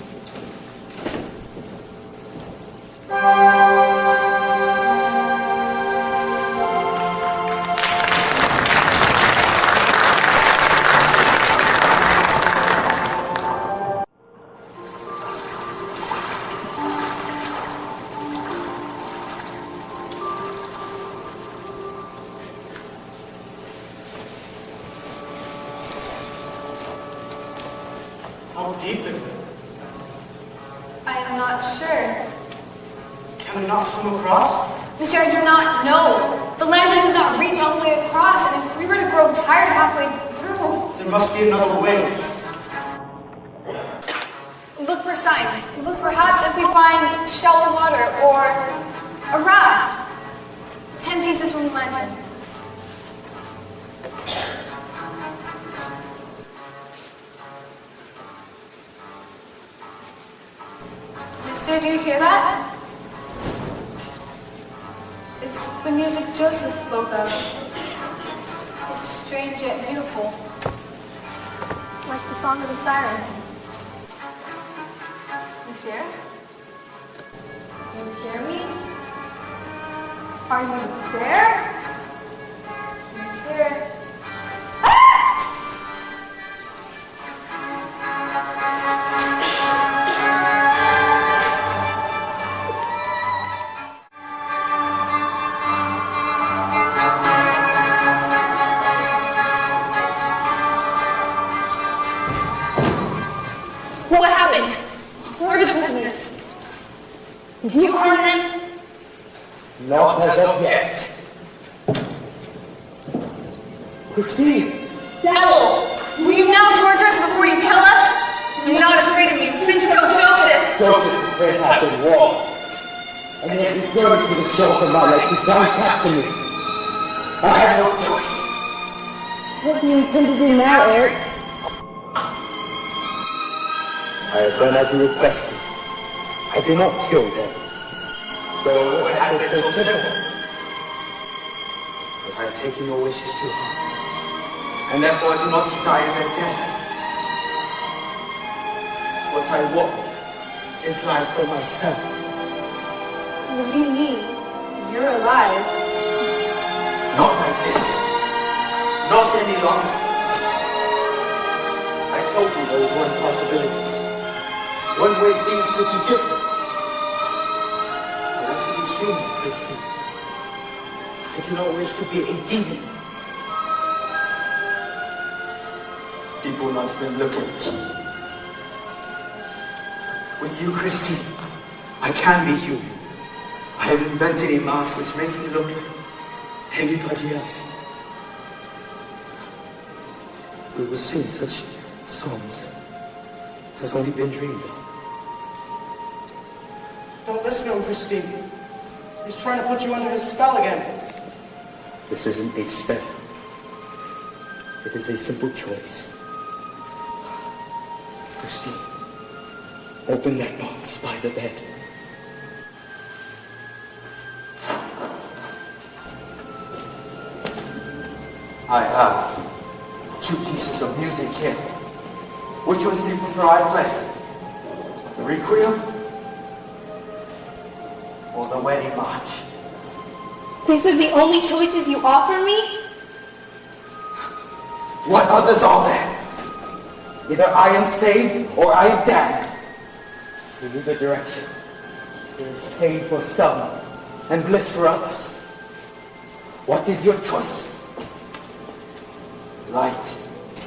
How deep is it? I am not sure. Can we not swim across? Monsieur, I do not know. The lantern does not reach all the way across, and if we were to grow tired halfway through... There must be another way. Look for signs. Look perhaps if we find shallow water or a raft. 10 paces from the lantern. Mister, do you hear that? It's the music Joseph spoke of. It's strange yet beautiful. Like the song of the sirens. Monsieur? Can you hear me? Are you there? Monsieur? What happened? Where are the prisoners? Did you harm them? Not as of yet. Christine! Devil! Will you now torture us before you kill us? I'm not afraid of you, since you killed Joseph! Joseph is very happy in war. And yet he's going to the chosen man like he's done back to me. I have no choice. What do you intend to do now, Eric? I have done as you requested. I did not kill them. Though it had been so simple. But I have taken your wishes to heart. And therefore I do not desire their deaths. What I want is life for myself. What do you mean? You're alive. Not like this. Not any longer. I told you there was one possibility. One way things could be different. I want to be human, Christine. I do not wish to be a demon. People will not even look at me. With you, Christine, I can be human. I have invented a mask which makes me look like everybody else. We will sing such songs as only been dreamed of. Don't listen to him, Christine. He's trying to put you under his spell again. This isn't a spell. It is a simple choice. Christine, open that box by the bed. I have 2 pieces of music here. Which ones do you prefer I play? The Requiem? Or the Wedding March? These are the only choices you offer me? What others are there? Either I am saved or I am damned. In either direction, there is pain for some and bliss for others. What is your choice? Light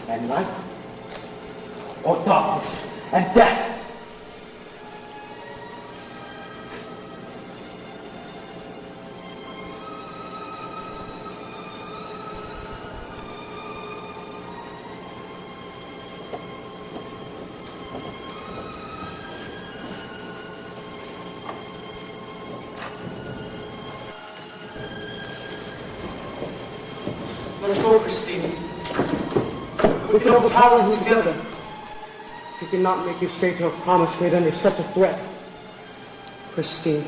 and life? Or darkness and death? Let's go, Christine. We can overpower him together. He cannot make you stay to a promise made under such a threat. Christine,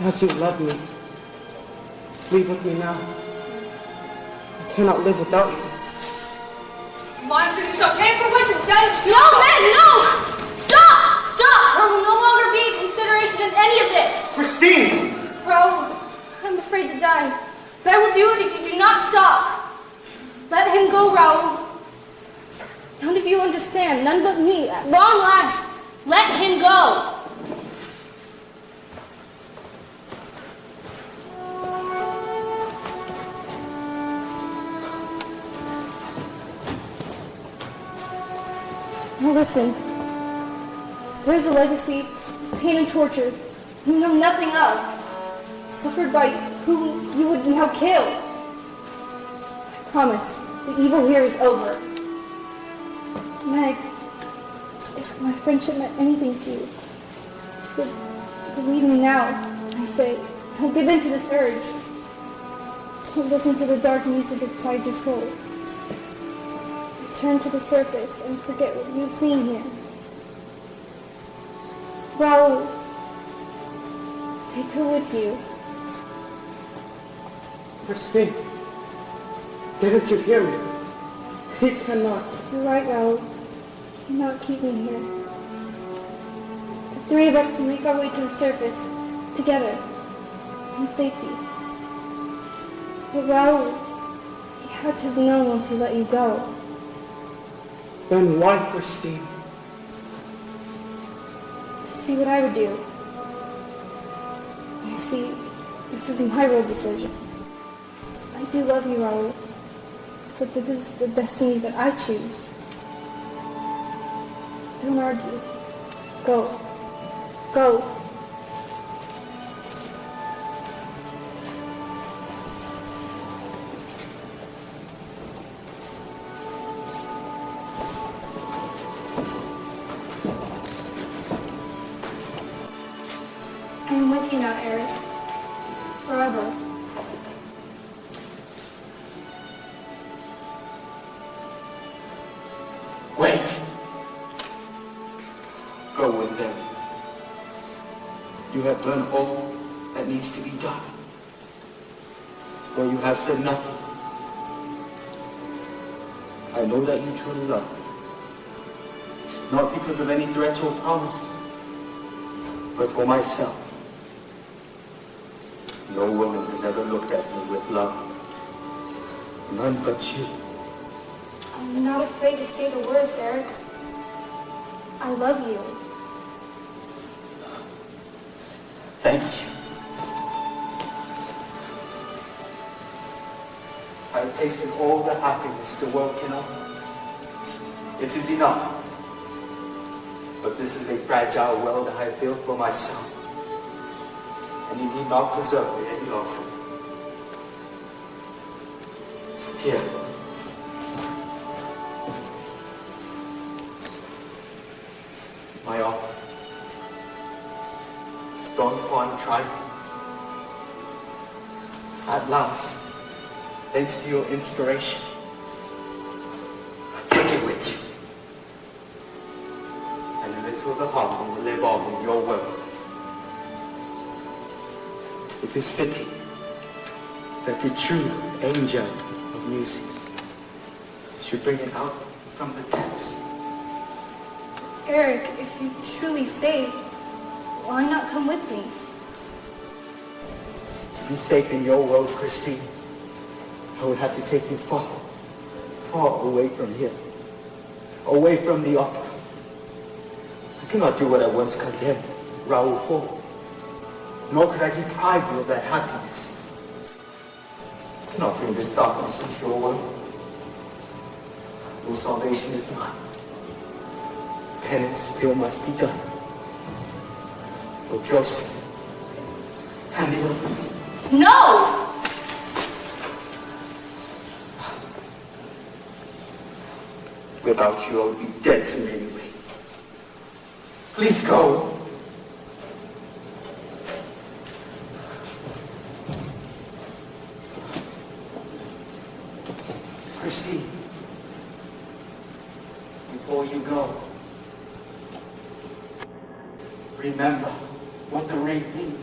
as you love me, leave with me now. I cannot live without you. Monster, you shall pay for what you've done. No, men, no! Stop! Stop! There will no longer be a consideration in any of this. Christine! Raoul, I'm afraid to die. But I will do it if you do not stop. Let him go, Raoul. None of you understand. None but me. At long last, let him go. Now listen. There is a legacy, pain and torture you know nothing of, suffered by whom you would now kill. I promise, the evil here is over. Meg, if my friendship meant anything to you, believe me now. I say, don't give in to this urge. Don't listen to the dark music inside your soul. Return to the surface and forget what you've seen here. Raoul, take her with you. Christine, didn't you hear me? He cannot. You're right, Raoul. Do not keep me here. The three of us will make our way to the surface, together, in safety. But Raoul, you had to have known once he let you go. Then why, Christine? To see what I would do. You see, this isn't my real decision. I do love you, Raoul, but this is the destiny that I choose. Don't argue. Go. Go. I am with you now, Eric. Forever. Wait! Go with them. You have done all that needs to be done. Or you have said nothing. I know that you truly love me. Not because of any threat or promise, but for myself. No woman has ever looked at me with love. None but you. I'm not afraid to say the words, Eric. I love you. Thank you. I've tasted all the happiness the world can offer. It is enough. But this is a fragile world I have built for myself. And you need not preserve it any longer. Here. My offer. Don Juan tried me. At last, thanks to your inspiration, take it with you. And a little of the harmony will live on in your world. It is fitting that the true angel of music should bring it out from the depths. Eric, if you truly say, why not come with me? To be safe in your world, Christine, I would have to take you far, far away from here. Away from the opera. I cannot do what I once condemned Raoul for. Nor could I deprive you of that happiness. I cannot bring this darkness into your world. Your salvation is mine. Penance still must be done. For Joseph and the others. No! Without you, I would be dead soon anyway. Please go. see, before you go, remember what the ring means.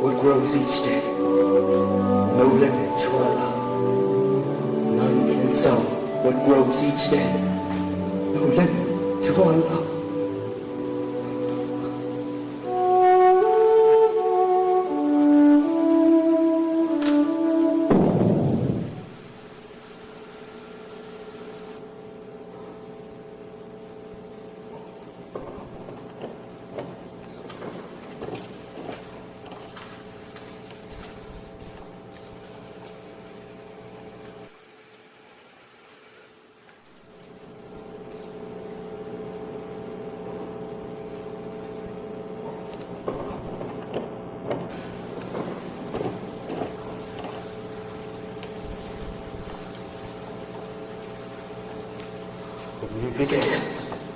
What grows each day, no limit to our love. None can sow what grows each day, no limit to our love. His hands.